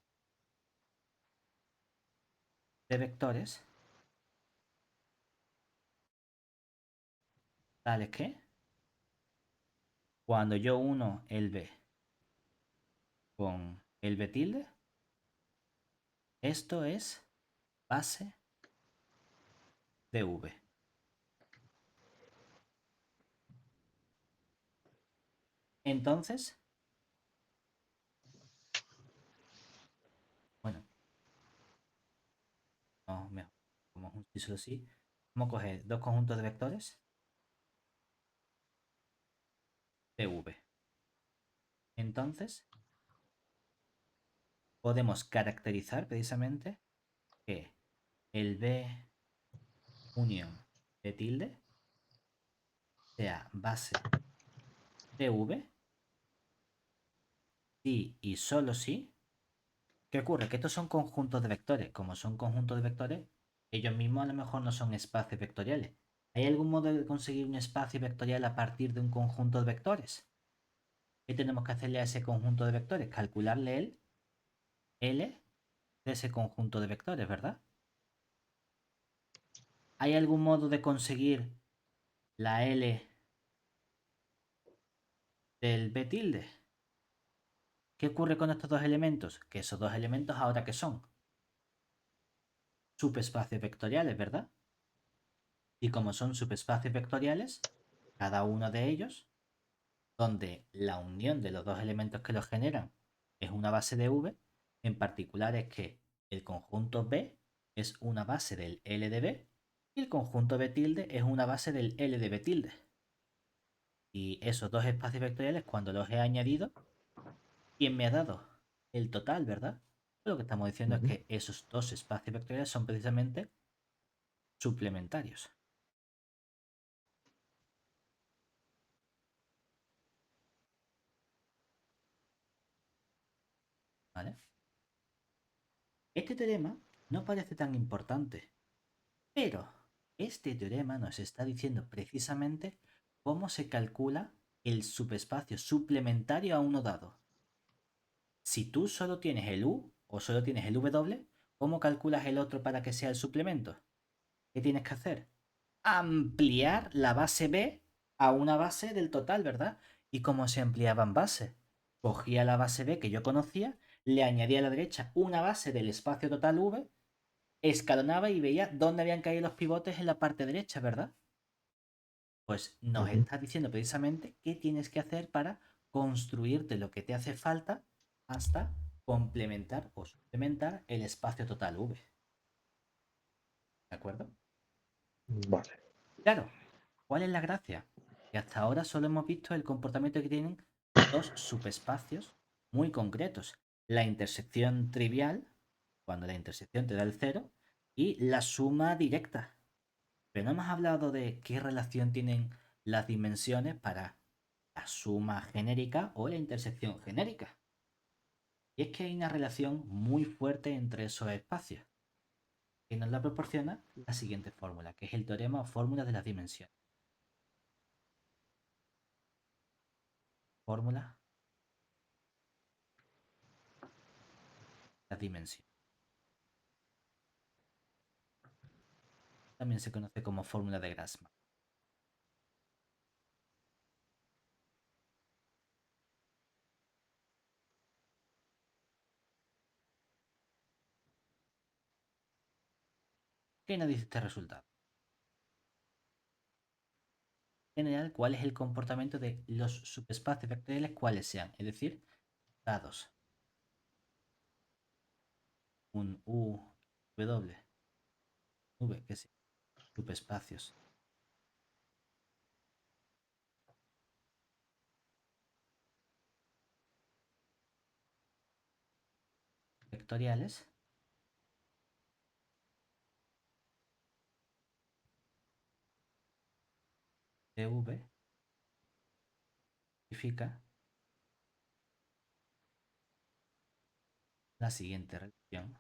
de vectores tales que cuando yo uno el B con el B tilde, esto es base de V. Entonces, bueno, no, mejor, como es un ciclo así, vamos a coger dos conjuntos de vectores de V. Entonces, podemos caracterizar precisamente que el B unión B tilde sea base de V si y solo si. ¿Qué ocurre? Que estos son conjuntos de vectores. Como son conjuntos de vectores, ellos mismos a lo mejor no son espacios vectoriales. ¿Hay algún modo de conseguir un espacio vectorial a partir de un conjunto de vectores? ¿Qué tenemos que hacerle a ese conjunto de vectores? Calcularle el L de ese conjunto de vectores, ¿verdad? ¿Hay algún modo de conseguir la L del B tilde? ¿Qué ocurre con estos dos elementos? Que esos dos elementos ahora que son subespacios vectoriales, ¿verdad? Y como son subespacios vectoriales, cada uno de ellos, donde la unión de los dos elementos que los generan es una base de V, en particular es que el conjunto B es una base del L de B y el conjunto B tilde es una base del L de B tilde. Y esos dos espacios vectoriales, cuando los he añadido, ¿quién me ha dado? El total, ¿verdad? Lo que estamos diciendo es Ujú. que esos dos espacios vectoriales son precisamente suplementarios. ¿Vale? Este teorema no parece tan importante, pero este teorema nos está diciendo precisamente cómo se calcula el subespacio suplementario a uno dado. Si tú solo tienes el U o solo tienes el W, ¿cómo calculas el otro para que sea el suplemento? ¿Qué tienes que hacer? Ampliar la base B a una base del total, ¿verdad? ¿Y cómo se ampliaban bases? Cogía la base B que yo conocía, le añadía a la derecha una base del espacio total V, escalonaba y veía dónde habían caído los pivotes en la parte derecha, ¿verdad? Pues nos Ujú. está diciendo precisamente qué tienes que hacer para construirte lo que te hace falta hasta complementar o suplementar el espacio total V. ¿De acuerdo? Vale. Claro, ¿cuál es la gracia? Que hasta ahora solo hemos visto el comportamiento que tienen dos subespacios muy concretos. La intersección trivial, cuando la intersección te da el cero, y la suma directa. Pero no hemos hablado de qué relación tienen las dimensiones para la suma genérica o la intersección genérica. Y es que hay una relación muy fuerte entre esos espacios, que nos la proporciona la siguiente fórmula, que es el teorema o fórmula de las dimensiones. Fórmula de las dimensiones. También se conoce como fórmula de Grassmann. ¿Qué nos dice este resultado? En general, ¿cuál es el comportamiento de los subespacios vectoriales cuáles sean? Es decir, dados un U, W, V, que sean subespacios vectoriales de V significa la siguiente relación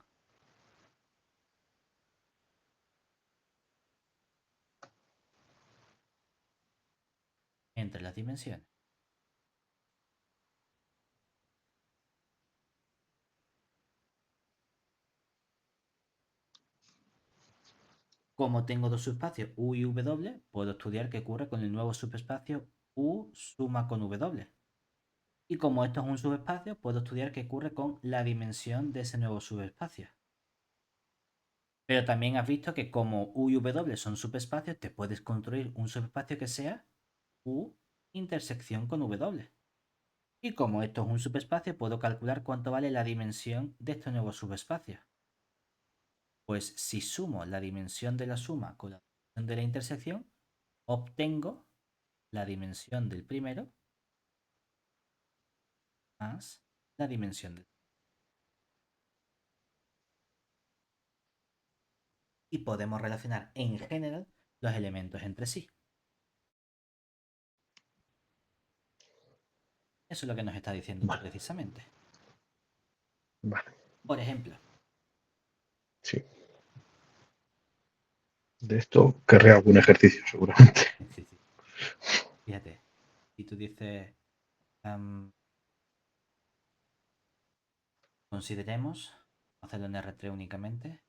entre las dimensiones. Como tengo dos subespacios U y W, puedo estudiar qué ocurre con el nuevo subespacio U suma con W. Y como esto es un subespacio, puedo estudiar qué ocurre con la dimensión de ese nuevo subespacio. Pero también has visto que como U y W son subespacios, te puedes construir un subespacio que sea U intersección con W. Y como esto es un subespacio, puedo calcular cuánto vale la dimensión de este nuevo subespacio. Pues si sumo la dimensión de la suma con la dimensión de la intersección, obtengo la dimensión del primero más la dimensión del segundo. Y podemos relacionar en general los elementos entre sí. Eso es lo que nos está diciendo Vale. precisamente. Vale. Por ejemplo, Sí. De esto querré algún ejercicio, seguramente. sí, sí, fíjate, si tú dices, consideremos, hacerlo en R3 únicamente,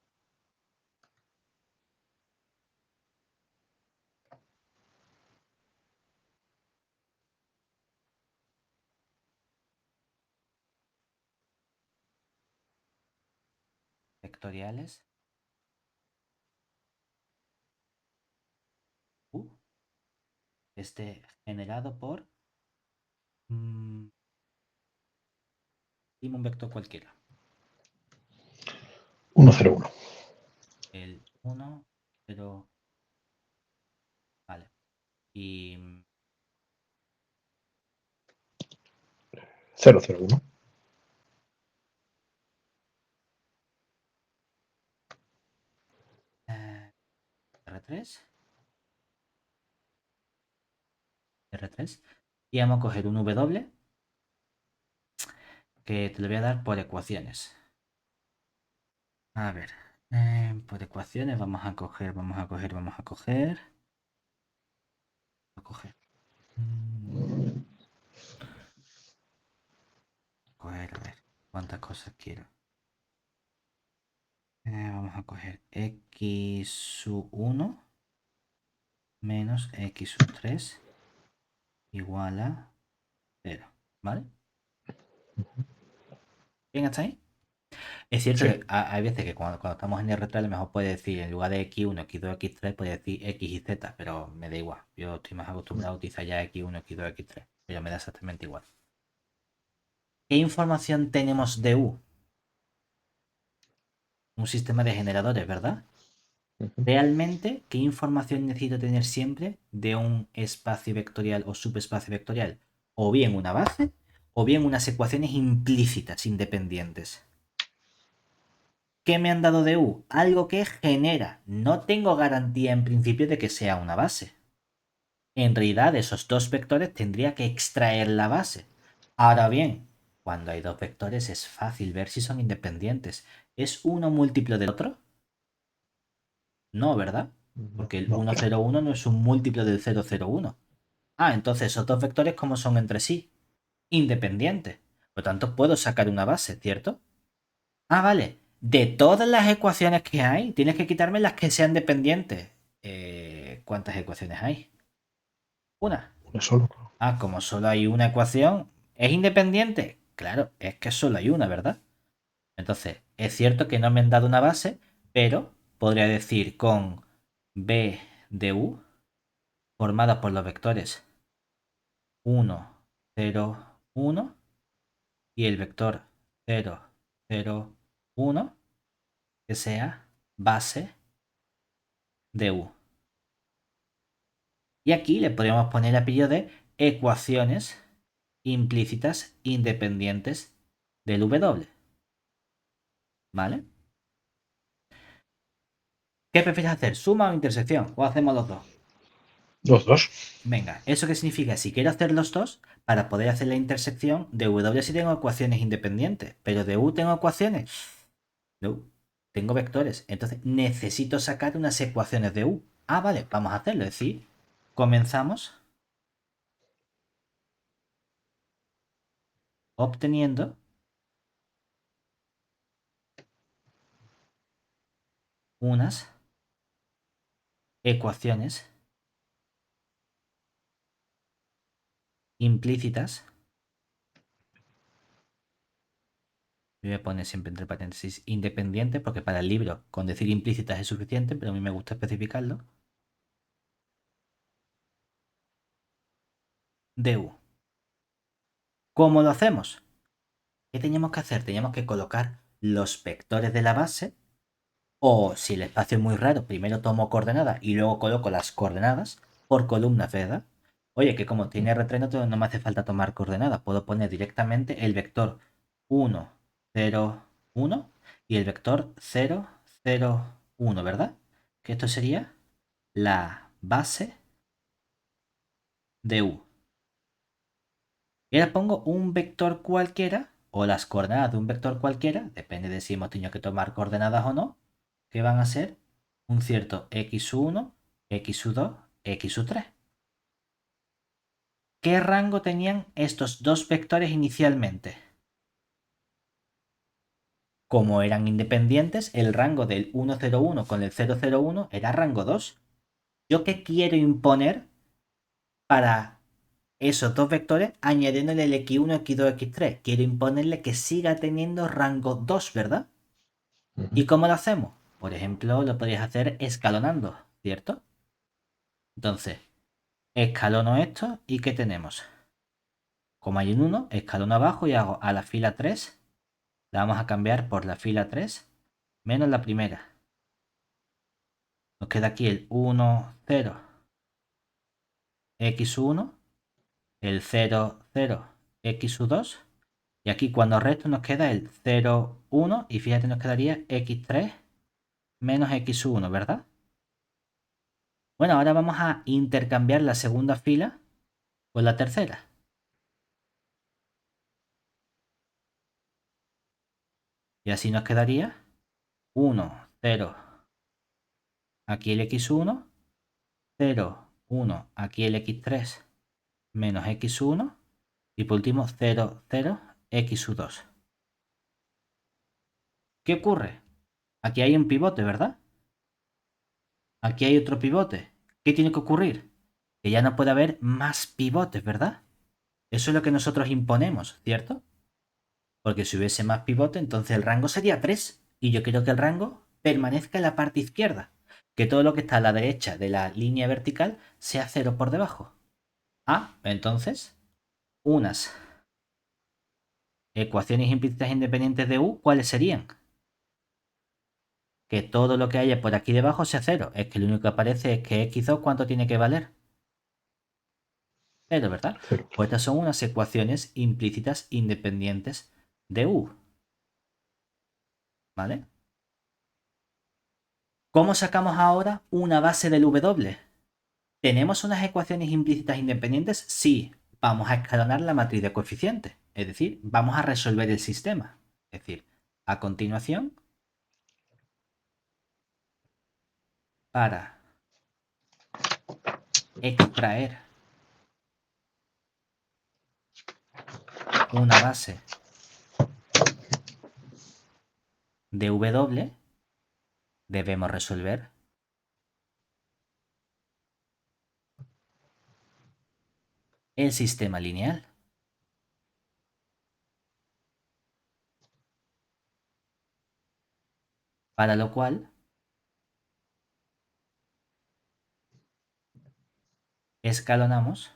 vectoriales U esté generado por dime un vector cualquiera. 1, 0, 1. El 1, 0, vale. Y 0, 0, 1. eh, x3. Y vamos a coger un W que te lo voy a dar por ecuaciones. A ver, por ecuaciones vamos a coger. A ver, cuántas cosas quiero. Vamos a coger x sub 1 menos x sub 3 igual a 0, ¿vale? ¿Bien hasta ahí? Es cierto Sí. que hay veces que cuando estamos en R3 a lo mejor puede decir en lugar de X1, X2, X3 puede decir X y Z, pero me da igual. Yo estoy más acostumbrado a utilizar ya X1, X2, X3, pero me da exactamente igual. ¿Qué información tenemos de U? Un sistema de generadores, ¿verdad? Realmente, ¿qué información necesito tener siempre de un espacio vectorial o subespacio vectorial? O bien una base, o bien unas ecuaciones implícitas independientes. ¿Qué me han dado de U? Algo que genera. No tengo garantía en principio de que sea una base. En realidad, de esos dos vectores tendría que extraer la base. Ahora bien, cuando hay dos vectores es fácil ver si son independientes. ¿Es uno múltiplo del otro? No, ¿verdad? Porque el No, 1, 0, 1 no es un múltiplo del 0, 0, 1. Ah, entonces esos dos vectores, ¿cómo son entre sí? Independientes. Por lo tanto, puedo sacar una base, ¿cierto? Ah, vale. De todas las ecuaciones que hay, tienes que quitarme las que sean dependientes. ¿Cuántas ecuaciones hay? Una. una solo. Ah, como solo hay una ecuación, ¿es independiente? Claro, es que solo hay una, ¿verdad? Entonces, es cierto que no me han dado una base, pero podría decir con B de U formada por los vectores 1, 0, 1 y el vector 0, 0, 1 que sea base de U. Y aquí le podríamos poner el apellido de ecuaciones implícitas independientes del W. ¿Vale? ¿Qué prefieres hacer? ¿Suma o intersección? ¿O hacemos los dos? Los dos. Venga, ¿eso qué significa? Si quiero hacer los dos, para poder hacer la intersección, de W sí tengo ecuaciones independientes, pero de U tengo ecuaciones. No, tengo vectores. Entonces necesito sacar unas ecuaciones de U. Ah, vale, vamos a hacerlo. Es decir, comenzamos obteniendo unas ecuaciones implícitas. Voy a poner siempre entre paréntesis independiente, porque para el libro con decir implícitas es suficiente, pero a mí me gusta especificarlo. De U. ¿Cómo lo hacemos? ¿Qué teníamos que hacer? Teníamos que colocar los vectores de la base, o si el espacio es muy raro, primero tomo coordenadas y luego coloco las coordenadas por columnas, ¿verdad? Oye, que como tiene R3 no me hace falta tomar coordenadas, puedo poner directamente el vector 1, 0, 1 y el vector 0, 0, 1, ¿verdad? Que esto sería la base de U. Y ahora pongo un vector cualquiera o las coordenadas de un vector cualquiera, depende de si hemos tenido que tomar coordenadas o no, que van a ser un cierto x1, x2, x3. ¿Qué rango tenían estos dos vectores inicialmente? Como eran independientes, el rango del 101 con el 001 era rango 2. ¿Yo qué quiero imponer para esos dos vectores añadiéndole el x1, x2, x3? Quiero imponerle que siga teniendo rango 2, ¿verdad? ¿Y cómo lo hacemos? Por ejemplo, lo podrías hacer escalonando, ¿cierto? Entonces, escalono esto y ¿qué tenemos? Como hay un 1, escalono abajo y hago a la fila 3. La vamos a cambiar por la fila 3 menos la primera. Nos queda aquí el 1, 0, x1, el 0, 0, x2. Y aquí cuando resto nos queda el 0, 1 y fíjate nos quedaría x3 menos x1, ¿verdad? Bueno, ahora vamos a intercambiar la segunda fila con la tercera. Y así nos quedaría 1, 0, aquí el x1, 0, 1, aquí el x3 menos x1 y por último 0, 0, x2. ¿Qué ocurre? Aquí hay un pivote, ¿verdad? Aquí hay otro pivote. ¿Qué tiene que ocurrir? Que ya no puede haber más pivotes, ¿verdad? Eso es lo que nosotros imponemos, ¿cierto? Porque si hubiese más pivote, entonces el rango sería 3. Y yo quiero que el rango permanezca en la parte izquierda. Que todo lo que está a la derecha de la línea vertical sea 0 por debajo. Ah, entonces, unas ecuaciones implícitas independientes de U, ¿cuáles serían? Que todo lo que haya por aquí debajo sea 0. Es que lo único que aparece es que x2, ¿cuánto tiene que valer? 0, ¿verdad? Cero. Pues estas son unas ecuaciones implícitas independientes de U. ¿Vale? ¿Cómo sacamos ahora una base del W? ¿Tenemos unas ecuaciones implícitas independientes? Sí. Vamos a escalonar la matriz de coeficientes. Es decir, vamos a resolver el sistema. Es decir, a continuación, para extraer una base de W, debemos resolver el sistema lineal. Para lo cual escalonamos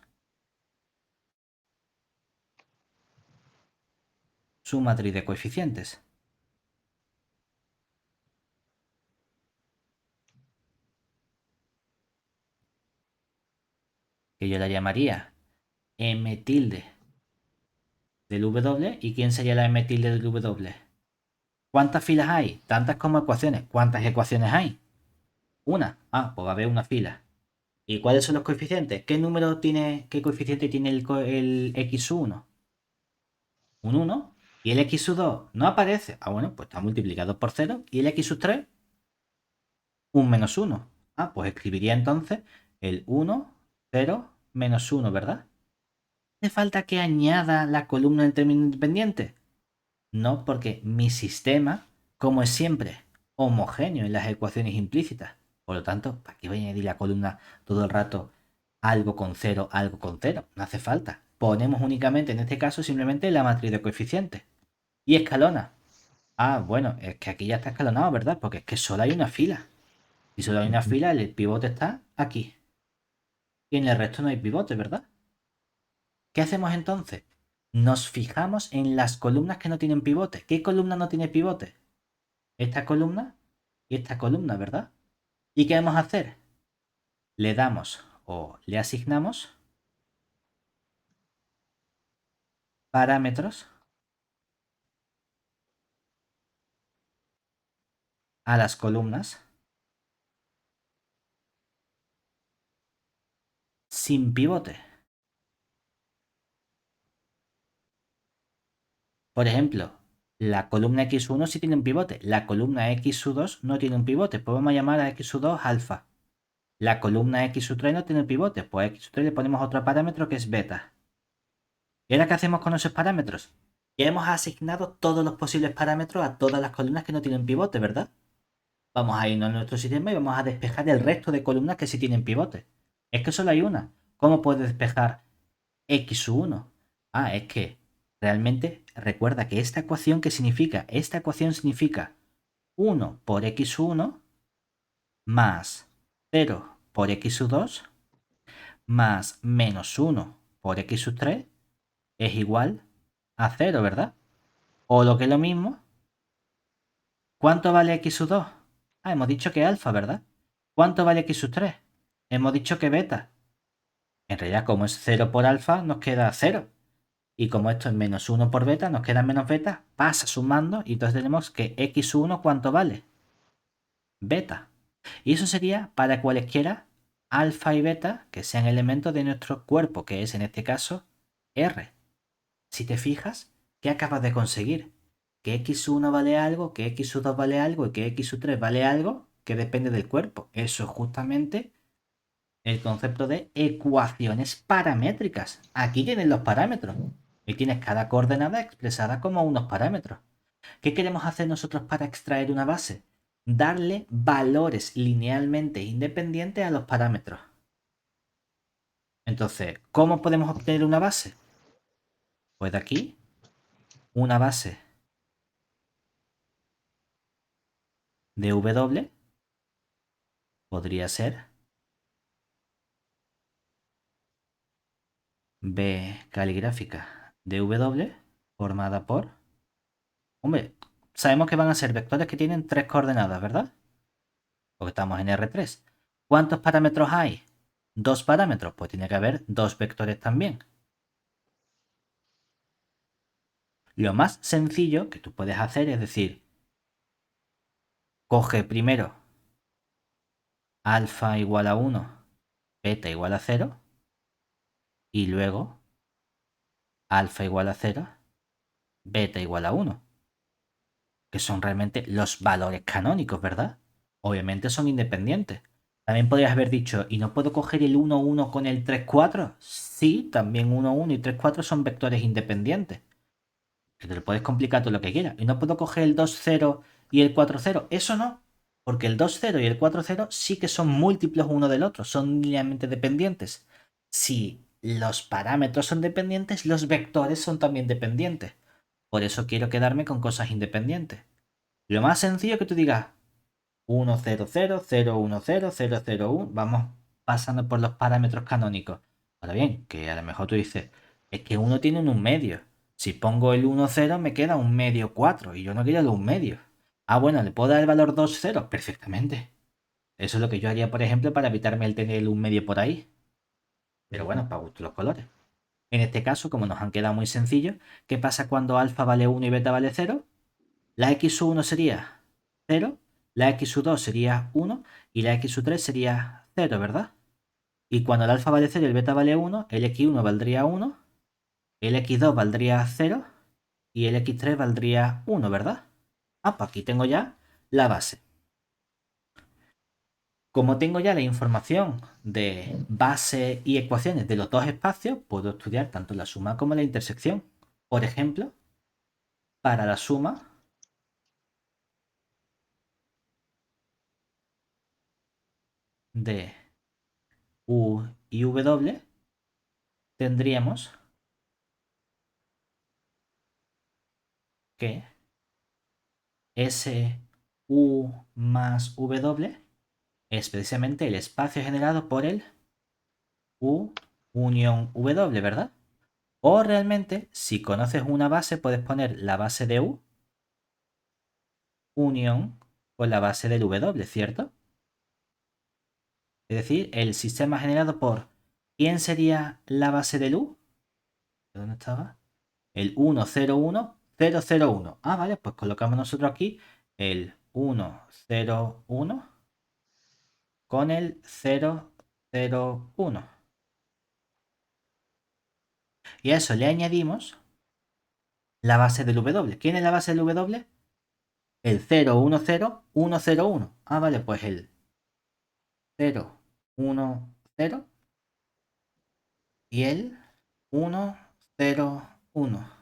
su matriz de coeficientes. Que yo la llamaría M tilde del W. ¿Y quién sería la M tilde del W? ¿Cuántas filas hay? Tantas como ecuaciones. ¿Cuántas ecuaciones hay? Una. Ah, pues va a haber una fila. ¿Y cuáles son los coeficientes? ¿Qué coeficiente tiene el x1? Un 1. ¿Y el x2 no aparece? Ah, bueno, pues está multiplicado por 0. ¿Y el x3? Un menos 1. Ah, pues escribiría entonces el 1, 0, menos 1, ¿verdad? ¿Hace falta que añada la columna del término independiente? No, porque mi sistema, como es siempre, homogéneo en las ecuaciones implícitas. Por lo tanto, ¿para qué voy a añadir la columna todo el rato algo con 0, algo con 0? No hace falta. Ponemos únicamente, en este caso, simplemente la matriz de coeficientes. Y escalona. Ah, bueno, es que aquí ya está escalonado, ¿verdad? Porque es que solo hay una fila. Si solo hay una fila, el pivote está aquí. Y en el resto no hay pivote, ¿verdad? ¿Qué hacemos entonces? Nos fijamos en las columnas que no tienen pivote. ¿Qué columna no tiene pivote? Esta columna y esta columna, ¿verdad? ¿Y qué vamos a hacer? Le damos o le asignamos parámetros a las columnas sin pivote. Por ejemplo, la columna x1 sí tiene un pivote. La columna x2 no tiene un pivote. Pues vamos a llamar a x2 alfa. La columna x3 no tiene pivote. Pues a x3 le ponemos otro parámetro que es beta. ¿Y ahora qué hacemos con esos parámetros? Ya hemos asignado todos los posibles parámetros a todas las columnas que no tienen pivote, ¿verdad? Vamos a irnos a nuestro sistema y vamos a despejar el resto de columnas que sí tienen pivote. Es que solo hay una. ¿Cómo puedes despejar x1? Ah, es que realmente recuerda que esta ecuación, ¿qué significa? Esta ecuación significa 1 por x1 más 0 por x2 más menos 1 por x3 es igual a 0, ¿verdad? O lo que es lo mismo, ¿cuánto vale x2? Ah, hemos dicho que alfa, ¿verdad? ¿Cuánto vale x3? Hemos dicho que beta. En realidad, como es 0 por alfa, nos queda 0. Y como esto es menos 1 por beta, nos queda menos beta, pasa sumando y entonces tenemos que x1, ¿cuánto vale? Beta. Y eso sería para cualesquiera alfa y beta que sean elementos de nuestro cuerpo, que es en este caso R. Si te fijas, ¿qué acabas de conseguir? Que x1 vale algo, que x2 vale algo y que x3 vale algo que depende del cuerpo. Eso es justamente el concepto de ecuaciones paramétricas. Aquí tienes los parámetros y tienes cada coordenada expresada como unos parámetros. ¿Qué queremos hacer nosotros para extraer una base? Darle valores linealmente independientes a los parámetros. Entonces, ¿cómo podemos obtener una base? Pues de aquí, una base de W podría ser B caligráfica de W formada por... Hombre, sabemos que van a ser vectores que tienen tres coordenadas, ¿verdad? Porque estamos en R3. ¿Cuántos parámetros hay? Dos parámetros, pues tiene que haber dos vectores también. Lo más sencillo que tú puedes hacer es decir, coge primero alfa igual a 1, beta igual a 0 y luego alfa igual a 0, beta igual a 1, que son realmente los valores canónicos, ¿verdad? Obviamente son independientes. También podrías haber dicho, ¿y no puedo coger el 1, 1 con el 3, 4? Sí, también 1, 1 y 3, 4 son vectores independientes. Que te lo puedes complicar todo lo que quieras. ¿Y no puedo coger el 2, 0 y el 4, 0? Eso no. Porque el 2, 0 y el 4, 0 sí que son múltiplos uno del otro, son linealmente dependientes. Si los parámetros son dependientes, los vectores son también dependientes. Por eso quiero quedarme con cosas independientes. Lo más sencillo que tú digas 1, 0, 0, 0, 1, 0, 0, 0, 1. Vamos pasando por los parámetros canónicos. Ahora bien, que a lo mejor tú dices, es que uno tiene un medio. Si pongo el 1, 0, me queda un medio 4 y yo no quiero el 1 medio. Ah, bueno, ¿le puedo dar el valor 2, 0? Perfectamente. Eso es lo que yo haría, por ejemplo, para evitarme el tener el 1 medio por ahí. Pero bueno, para gusto los colores. En este caso, como nos han quedado muy sencillos, ¿qué pasa cuando alfa vale 1 y beta vale 0? La x1 sería 0, la x2 sería 1 y la x3 sería 0, ¿verdad? Y cuando el alfa vale 0 y el beta vale 1, el x1 valdría 1, el x2 valdría 0 y el x3 valdría 1, ¿verdad? Ah, pues aquí tengo ya la base. Como tengo ya la información de base y ecuaciones de los dos espacios, puedo estudiar tanto la suma como la intersección. Por ejemplo, para la suma de U y W tendríamos que S U más W es precisamente el espacio generado por el U unión W, ¿verdad? O realmente, si conoces una base, puedes poner la base de U unión con la base del W, ¿cierto? Es decir, el sistema generado por... ¿Quién sería la base del U? ¿Dónde estaba? El 1, 0, 1, 0, 0, 1. Ah, vale, pues colocamos nosotros aquí el 1, 0, 1 con el 0, 0, 1. Y a eso le añadimos la base del W. ¿Quién es la base del W? El 0, 1, 0, 1, 0, 1. Ah, vale, pues el 0, 1, 0 y el 1, 0, 1.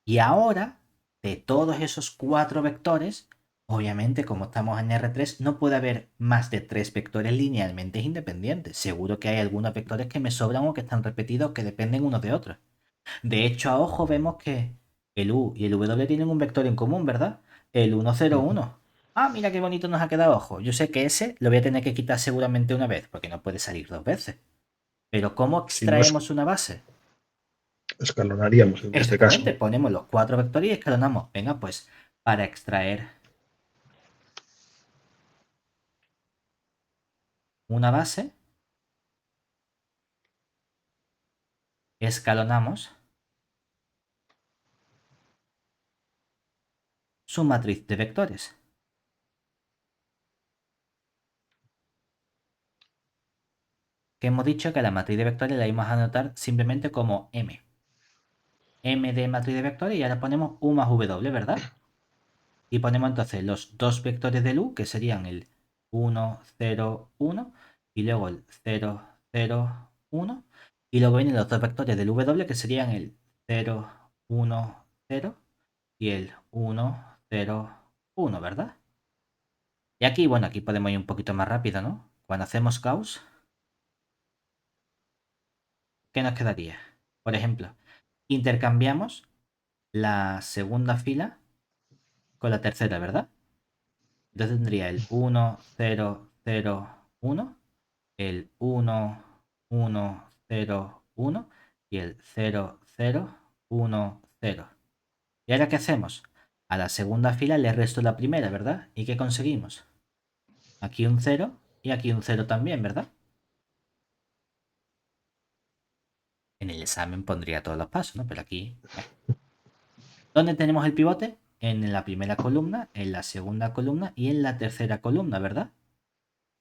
Y ahora, de todos esos cuatro vectores, obviamente como estamos en R3, no puede haber más de tres vectores linealmente independientes. Seguro que hay algunos vectores que me sobran o que están repetidos que dependen unos de otros. De hecho, a ojo vemos que el U y el W tienen un vector en común, ¿verdad? El 1, 0, 1. Ah, mira qué bonito nos ha quedado ojo. Yo sé que ese lo voy a tener que quitar seguramente una vez, porque no puede salir dos veces. Pero ¿cómo Si no es, extraemos una base? escalonaríamos en este Exactamente, caso. ponemos los cuatro vectores y escalonamos. Venga, pues para extraer una base, escalonamos su matriz de vectores. que hemos dicho que la matriz de vectores la íbamos a anotar simplemente como M. M de matriz de vectores y ahora ponemos U más W, ¿verdad? Y ponemos entonces los dos vectores del U, que serían el 1, 0, 1, y luego el 0, 0, 1. Y luego vienen los dos vectores del W, que serían el 0, 1, 0 y el 1, 0, 1, ¿verdad? Y aquí, bueno, aquí podemos ir un poquito más rápido, ¿no? Cuando hacemos Gauss, ¿qué nos quedaría? Por ejemplo, intercambiamos la segunda fila con la tercera, ¿verdad? Entonces tendría el 1, 0, 0, 1, el 1, 1, 0, 1 y el 0, 0, 1, 0. ¿Y ahora qué hacemos? A la segunda fila le resto la primera, ¿verdad? ¿Y qué conseguimos? Aquí un 0 y aquí un 0 también, ¿verdad? En el examen pondría todos los pasos, ¿no? Pero aquí... ¿Dónde tenemos el pivote? En la primera columna, en la segunda columna y en la tercera columna, ¿verdad?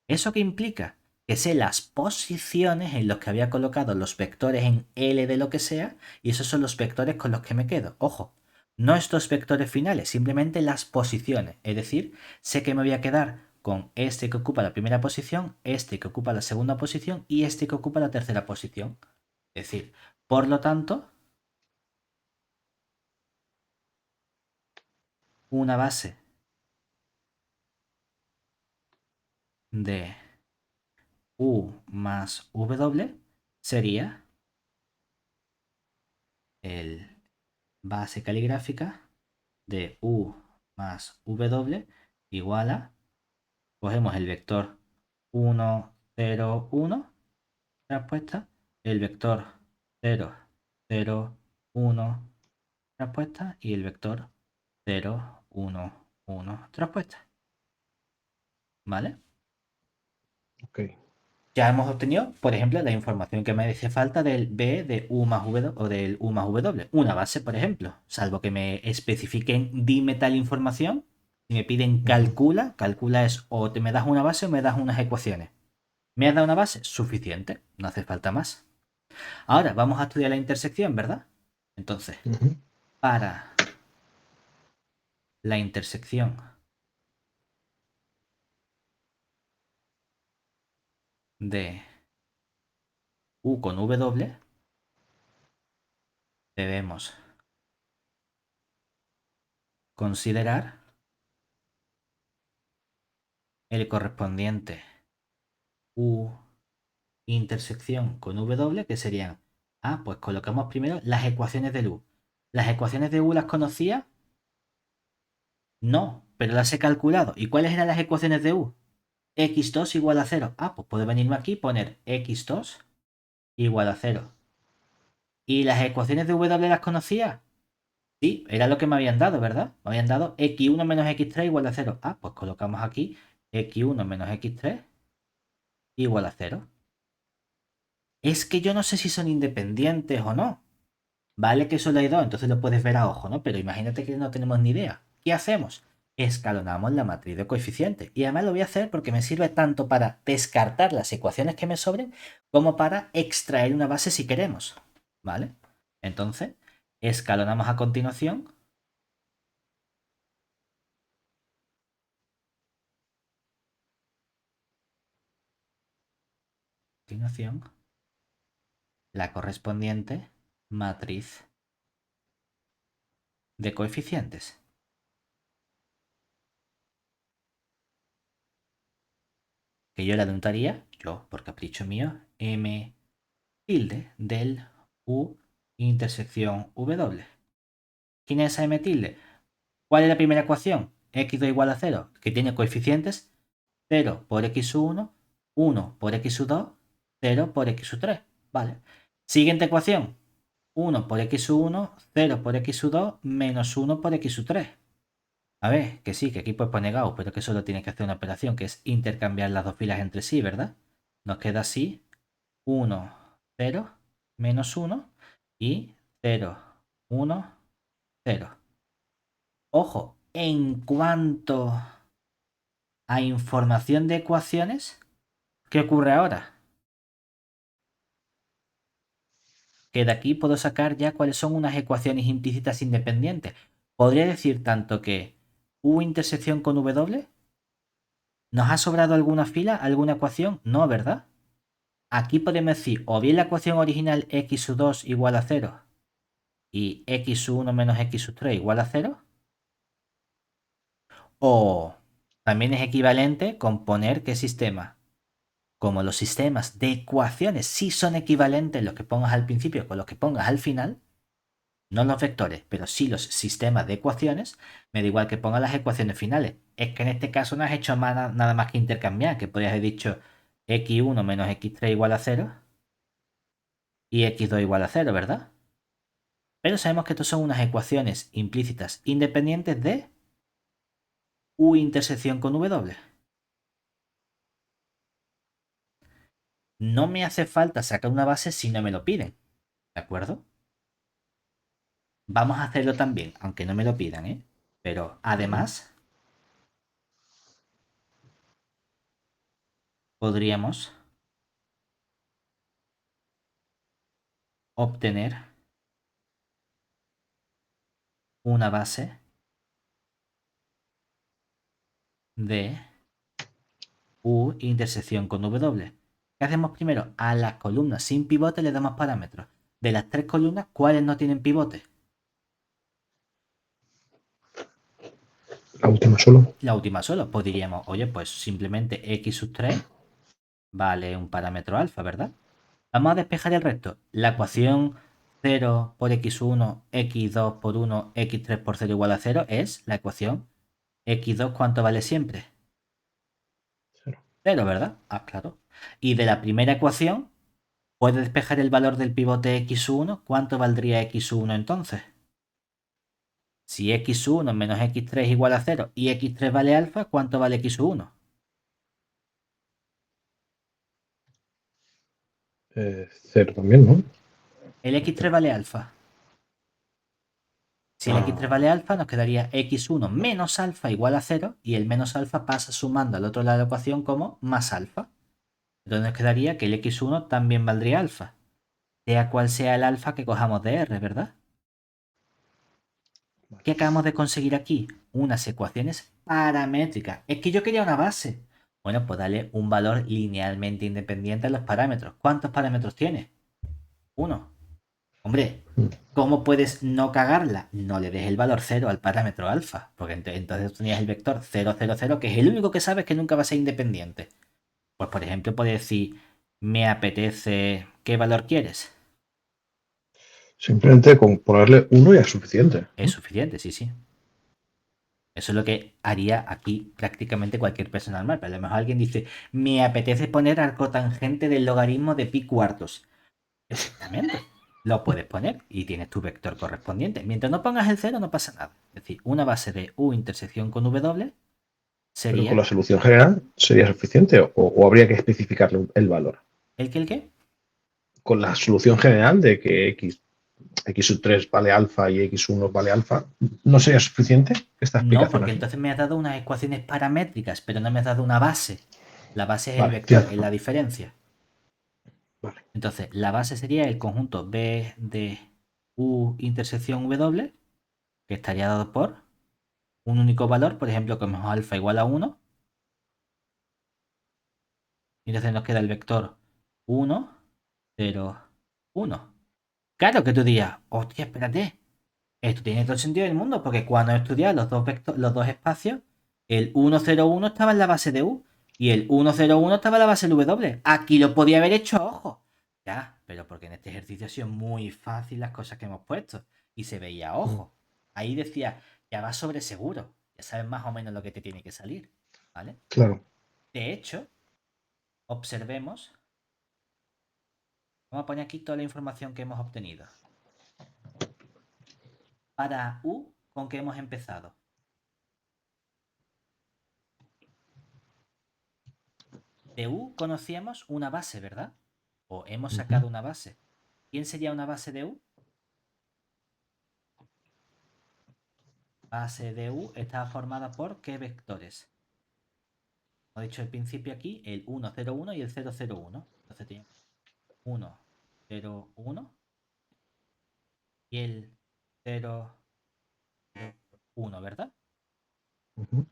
¿Eso qué implica? Que sé las posiciones en los que había colocado los vectores en L de lo que sea, y esos son los vectores con los que me quedo. Ojo, no estos vectores finales, simplemente las posiciones. Es decir, sé que me voy a quedar con este que ocupa la primera posición, este que ocupa la segunda posición y este que ocupa la tercera posición. Es decir, por lo tanto, una base de U más W sería el base caligráfica de U más W igual a, cogemos el vector 1, 0, 1, respuesta, el vector 0, 0, 1, respuesta, y el vector 0, 1, 1, respuesta. ¿Vale? Ok. Ya hemos obtenido, por ejemplo, la información que me dice falta del B de U más W o del U más W. Una base, por ejemplo. Salvo que me especifiquen, dime tal información. Si me piden calcula, calcula es o te me das una base o me das unas ecuaciones. ¿Me has dado una base? Suficiente, no hace falta más. Ahora vamos a estudiar la intersección, ¿verdad? Entonces, Ujú. para la intersección de U con W, debemos considerar el correspondiente U intersección con W, que serían, pues colocamos primero las ecuaciones de U. ¿Las ecuaciones de U las conocía? No, pero las he calculado. ¿Y cuáles eran las ecuaciones de U? X2 igual a 0. Pues puedo venirme aquí y poner X2 igual a 0. ¿Y las ecuaciones de W las conocía? Sí, era lo que me habían dado, ¿verdad? Me habían dado X1 menos X3 igual a 0. Pues colocamos aquí X1 menos X3 igual a 0. Es que yo no sé si son independientes o no. Vale que solo hay dos, entonces lo puedes ver a ojo, ¿no? Pero imagínate que no tenemos ni idea. ¿Qué hacemos? Escalonamos la matriz de coeficientes. Y además lo voy a hacer porque me sirve tanto para descartar las ecuaciones que me sobren como para extraer una base si queremos. ¿Vale? Entonces, escalonamos a continuación. La correspondiente matriz de coeficientes. Que yo la denotaría, yo por capricho mío, M tilde del U intersección W. ¿Quién es esa M tilde? ¿Cuál es la primera ecuación? X2 igual a 0, que tiene coeficientes 0 por X1, 1 por X2, 0 por X3. Vale. Siguiente ecuación. 1 por X1, 0 por X2, menos 1 por X3. A ver, que sí, que aquí pues pone Gauss, pero que solo tiene que hacer una operación, que es intercambiar las dos filas entre sí, ¿verdad? Nos queda así 1, 0, menos 1 y 0, 1, 0. Ojo, en cuanto a información de ecuaciones, ¿qué ocurre ahora? que de aquí puedo sacar ya cuáles son unas ecuaciones implícitas independientes. Podría decir tanto que U intersección con W. ¿Nos ha sobrado alguna fila, alguna ecuación? No, ¿verdad? Aquí podemos decir o bien la ecuación original x sub 2 igual a 0 y x sub 1 menos x sub 3 igual a 0. O también es equivalente con poner qué sistema. Como los sistemas de ecuaciones sí son equivalentes los que pongas al principio con los que pongas al final, no los vectores, pero sí los sistemas de ecuaciones, me da igual que pongas las ecuaciones finales. Es que en este caso no has hecho nada más que intercambiar, que podrías haber dicho x1 menos x3 igual a 0 y x2 igual a 0, ¿verdad? Pero sabemos que estos son unas ecuaciones implícitas independientes de U intersección con W. No me hace falta sacar una base si no me lo piden, ¿de acuerdo? Vamos a hacerlo también, aunque no me lo pidan, ¿eh? Pero además podríamos obtener una base de U intersección con W. ¿Qué hacemos primero? A las columnas sin pivote le damos parámetros. De las tres columnas, ¿cuáles no tienen pivote? La última solo. La última solo. Pues diríamos, oye, pues simplemente x sub 3 vale un parámetro alfa, ¿verdad? Vamos a despejar el resto. La ecuación 0 por x1, x2 por 1, x3 por 0 igual a 0 es la ecuación x2, ¿cuánto vale siempre? 0. 0, ¿verdad? Ah, claro. Y de la primera ecuación, ¿puedes despejar el valor del pivote x1? ¿Cuánto valdría x1 entonces? Si x1 menos x3 igual a 0 y x3 vale alfa, ¿cuánto vale x1? 0 también, ¿no? El x3 vale alfa. Si el x3 vale alfa, nos quedaría x1 menos alfa igual a 0 y el menos alfa pasa sumando al otro lado de la ecuación como más alfa. Entonces nos quedaría que el x1 también valdría alfa, sea cual sea el alfa que cojamos de R, ¿verdad? Vale. ¿Qué acabamos de conseguir aquí? Unas ecuaciones paramétricas. Es que yo quería una base. Bueno, pues dale un valor linealmente independiente a los parámetros. ¿Cuántos parámetros tiene? Uno. Hombre, ¿cómo puedes no cagarla? No le des el valor 0 al parámetro alfa, porque entonces tenías el vector 0, 0, 0, que es el único que sabes que nunca va a ser independiente. Pues por ejemplo, puedes decir, me apetece, ¿qué valor quieres? Simplemente con ponerle 1 ya es suficiente. Es suficiente, sí, sí. Eso es lo que haría aquí prácticamente cualquier persona normal. Pero a lo mejor alguien dice, me apetece poner arco tangente del logaritmo de pi cuartos. Perfectamente. Lo puedes poner y tienes tu vector correspondiente. Mientras no pongas el 0 no pasa nada. Es decir, una base de U intersección con W Pero con sería... la solución general sería suficiente o habría que especificarle el valor. ¿El qué, el qué? Con la solución general de que x sub 3 vale alfa y x1 vale alfa, ¿no sería suficiente esta No, explicación porque aquí? entonces me has dado unas ecuaciones paramétricas, pero no me has dado una base. La base es el Vale, vector, tienes es la razón. diferencia. Vale. Entonces, la base sería el conjunto B de U intersección W, que estaría dado por un único valor, por ejemplo, como alfa igual a 1. Y entonces nos queda el vector 1, 0, 1. Claro que tú digas, hostia, espérate. Esto tiene todo el sentido del mundo, porque cuando he estudiado los dos espacios, el 1, 0, 1 estaba en la base de U y el 1, 0, 1 estaba en la base de W. Aquí lo podía haber hecho a ojo. Ya, pero porque en este ejercicio ha sido muy fácil las cosas que hemos puesto y se veía a ojo. Ahí decía, ya vas sobre seguro, ya sabes más o menos lo que te tiene que salir, ¿vale? Claro. De hecho, observemos, vamos a poner aquí toda la información que hemos obtenido. Para U, ¿con qué hemos empezado? De U conocíamos una base, ¿verdad? O hemos sacado una base. ¿Quién sería una base de U? Base de U está formada por ¿qué vectores? Hemos dicho al principio aquí el 1, 0, 1 y el 0, 0, 1. Entonces tenemos 1, 0, 1 y el 0, 1, ¿verdad? Ujú.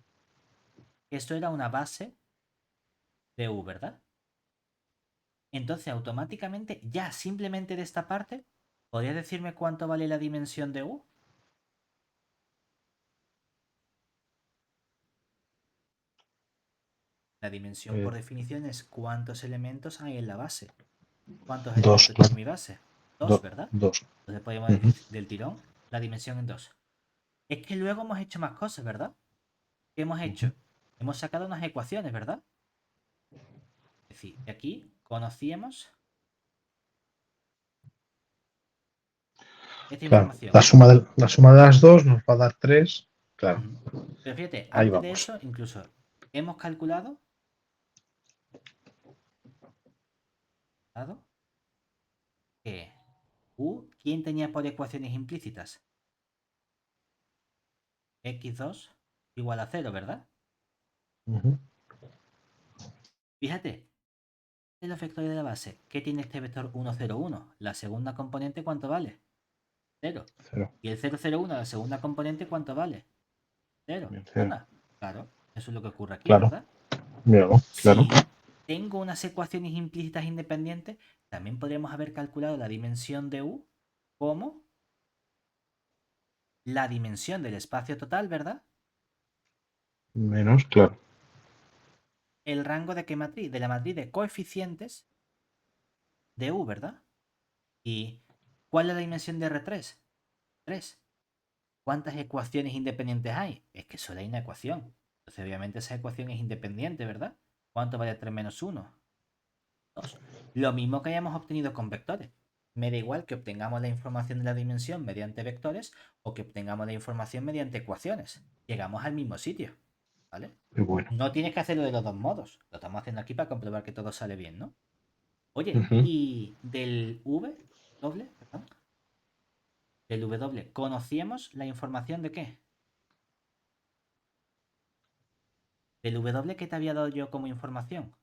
Esto era una base de U, ¿verdad? Entonces, automáticamente, ya simplemente de esta parte, ¿podrías decirme cuánto vale la dimensión de U? La dimensión Eh, por definición es cuántos elementos hay en la base. ¿Cuántos dos, elementos tiene claro. mi base? Dos, ¿verdad? Dos. Entonces podemos Ujú. decir del tirón la dimensión en 2. Es que luego hemos hecho más cosas, ¿verdad? ¿Qué hemos Ujú. hecho? Hemos sacado unas ecuaciones, ¿verdad? Es decir, de aquí conocíamos esta Claro. información. La suma de las dos nos va a dar 3. Claro. Ujú. Pero fíjate, Ahí antes de vamos. eso, incluso hemos calculado dado que U, ¿quién tenía por ecuaciones implícitas? X2 igual a 0, ¿verdad? Ujú. Fíjate, de los vectores de la base, ¿qué tiene este vector 1, 0, 1? La segunda componente, ¿cuánto vale? 0. Cero. Y el 0, 0, 1, la segunda componente, ¿cuánto vale? 0. Bien, cero. Anda, claro, eso es lo que ocurre aquí, Claro. ¿verdad? Míralo. Claro. Si tengo unas ecuaciones implícitas independientes, también podríamos haber calculado la dimensión de U como la dimensión del espacio total, ¿verdad? Menos, claro. El rango de qué matriz? De la matriz de coeficientes de U, ¿verdad? ¿Y cuál es la dimensión de R3? 3. ¿Cuántas ecuaciones independientes hay? Es que solo hay una ecuación. Entonces, obviamente, esa ecuación es independiente, ¿verdad? ¿Cuánto vale 3 menos 1? 2. Lo mismo que hayamos obtenido con vectores. Me da igual que obtengamos la información de la dimensión mediante vectores o que obtengamos la información mediante ecuaciones. Llegamos al mismo sitio, ¿vale? Qué bueno. No tienes que hacerlo de los dos modos. Lo estamos haciendo aquí para comprobar que todo sale bien, ¿no? Oye, Ujú. y del V, doble, perdón, del W, ¿conocíamos la información de qué? Del W que te había dado yo como información.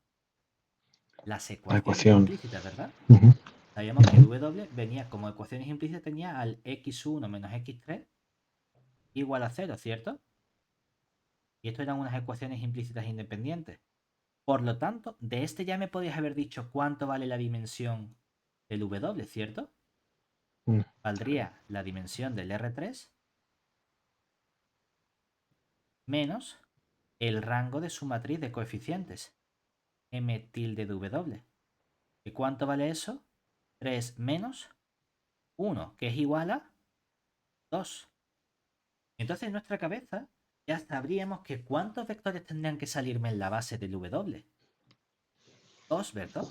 Las La ecuaciones ecuación. implícitas, ¿verdad? Ujú. Sabíamos que el Ujú. W venía como ecuaciones implícitas, tenía al x1 menos x3 igual a 0, ¿cierto? Y esto eran unas ecuaciones implícitas independientes. Por lo tanto, de este ya me podías haber dicho cuánto vale la dimensión del W, ¿cierto? Mm. Valdría la dimensión del R3 menos el rango de su matriz de coeficientes, M tilde de W. ¿Y cuánto vale eso? 3 menos 1, que es igual a 2. Entonces en nuestra cabeza ya sabríamos que cuántos vectores tendrían que salirme en la base del W. 2, ¿verdad?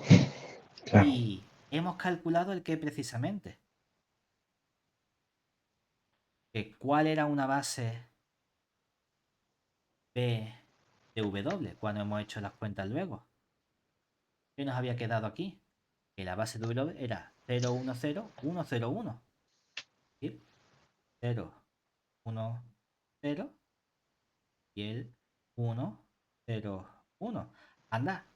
Claro. Y hemos calculado el que precisamente. Que ¿cuál era una base B de W cuando hemos hecho las cuentas luego? ¿Qué nos había quedado aquí? Que la base de W era 0, 1, 0, 1, 0, 1. ¿Sí? 0, 1, 0 y el 1, 0, 1. Anda,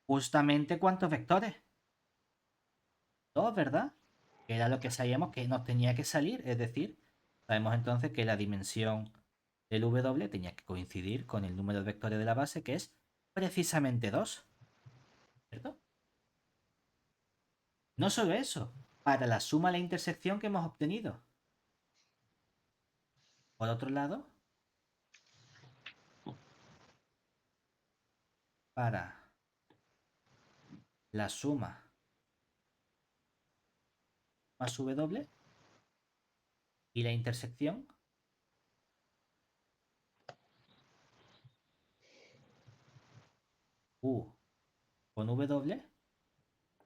justamente cuántos vectores. Dos, ¿verdad? Que era lo que sabíamos que nos tenía que salir. Es decir, sabemos entonces que la dimensión del W tenía que coincidir con el número de vectores de la base, que es precisamente 2, ¿cierto? No solo eso, para la suma de la intersección que hemos obtenido. Por otro lado, para la suma más W y la intersección U con W,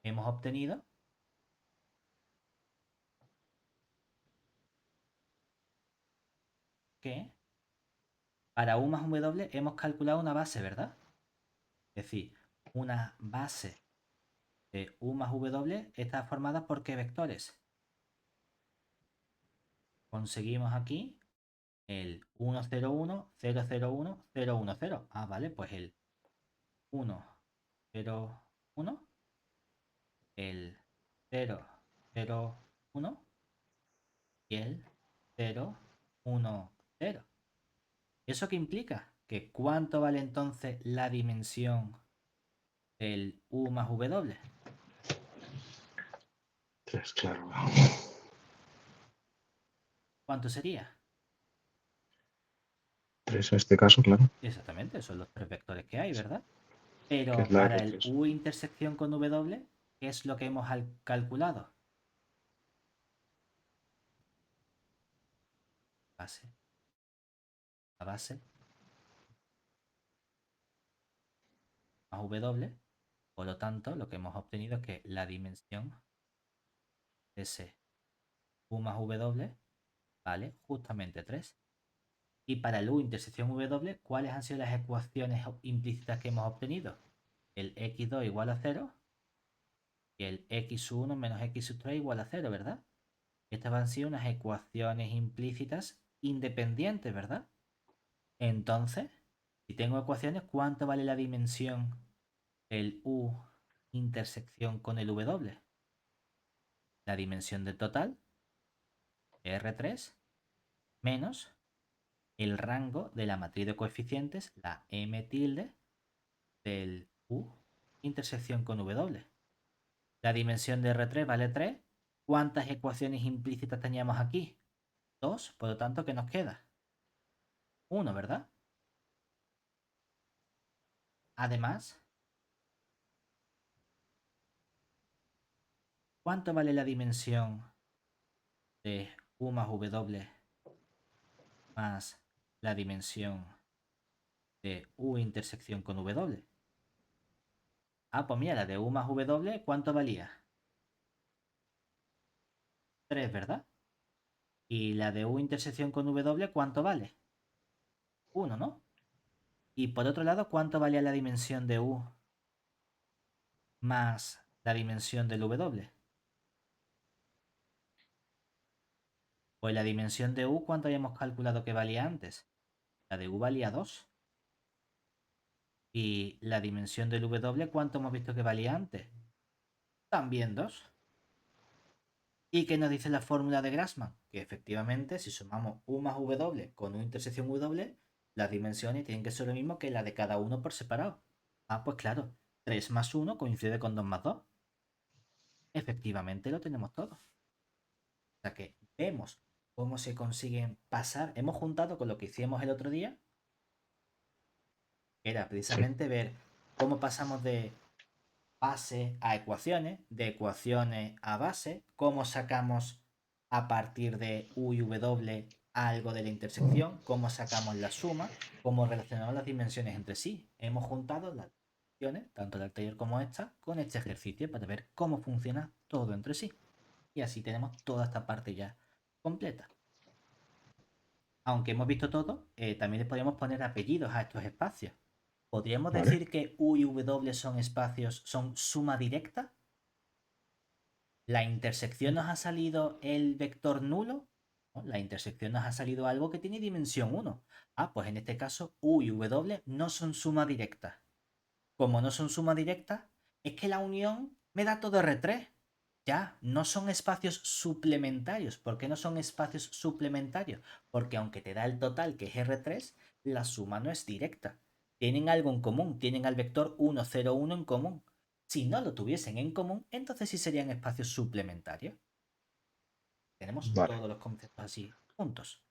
hemos obtenido que para U más W hemos calculado una base, ¿verdad? Es decir, una base de U más W está formada por qué vectores. Conseguimos aquí el 1, 0, 1, 0, 0, 1, 0, 1, 0. Ah, vale, pues el 1, 0, 1, el 0, 0, 1 y el 0, 1, 0. ¿Eso qué implica? Que ¿cuánto vale entonces la dimensión del U más W? 3, claro. ¿Cuánto sería? 3 en este caso, claro, Exactamente, son los tres vectores que hay, ¿verdad? que es Pero la para el R3. U intersección con W, ¿qué es lo que hemos calculado? Base. La base más W. Por lo tanto, lo que hemos obtenido es que la dimensión de ese U más W vale justamente 3. Y para el U intersección W, ¿cuáles han sido las ecuaciones implícitas que hemos obtenido? El x2 igual a 0 y el x1 menos x3 igual a 0, ¿verdad? Estas han sido unas ecuaciones implícitas independientes, ¿verdad? Entonces, si tengo ecuaciones, ¿cuánto vale la dimensión del U intersección con el W? La dimensión del total, R3, menos el rango de la matriz de coeficientes, la M tilde, del U intersección con W. La dimensión de R3 vale 3. ¿Cuántas ecuaciones implícitas teníamos aquí? 2, por lo tanto, ¿qué nos queda? 1, ¿verdad? Además, ¿cuánto vale la dimensión de U más W más la dimensión de U intersección con W? Ah, pues mira, la de U más W, ¿cuánto valía? 3, ¿verdad? Y la de U intersección con W, ¿cuánto vale? 1, ¿no? Y por otro lado, ¿cuánto valía la dimensión de U más la dimensión del W? Pues la dimensión de U, ¿cuánto habíamos calculado que valía antes? La de U valía 2. Y la dimensión del W, ¿cuánto hemos visto que valía antes? También 2. ¿Y qué nos dice la fórmula de Grassmann? Que efectivamente, si sumamos U más W con U intersección W, las dimensiones tienen que ser lo mismo que la de cada uno por separado. Ah, pues claro, 3 más 1 coincide con 2 más 2. Efectivamente lo tenemos todo. O sea que vemos cómo se consiguen pasar. Hemos juntado con lo que hicimos el otro día, que era Sí, precisamente ver cómo pasamos de base a ecuaciones, de ecuaciones a base, cómo sacamos a partir de U y W algo de la intersección, cómo sacamos la suma, cómo relacionamos las dimensiones entre sí. Hemos juntado las dimensiones, tanto del taller como esta, con este ejercicio para ver cómo funciona todo entre sí. Y así tenemos toda esta parte ya completa. Aunque hemos visto todo, también le podríamos poner apellidos a estos espacios. ¿Podríamos vale. decir que U y W son espacios, son suma directa? ¿La intersección nos ha salido el vector nulo? ¿No? La intersección nos ha salido algo que tiene dimensión 1. Ah, pues en este caso U y W no son suma directa. Como no son suma directa, es que la unión me da todo R3. Ya, no son espacios suplementarios. ¿Por qué no son espacios suplementarios? Porque aunque te da el total, que es R3, la suma no es directa. Tienen algo en común, tienen al vector 1, 0, 1 en común. Si no lo tuviesen en común, entonces sí serían espacios suplementarios. Tenemos Vale. todos los conceptos así juntos.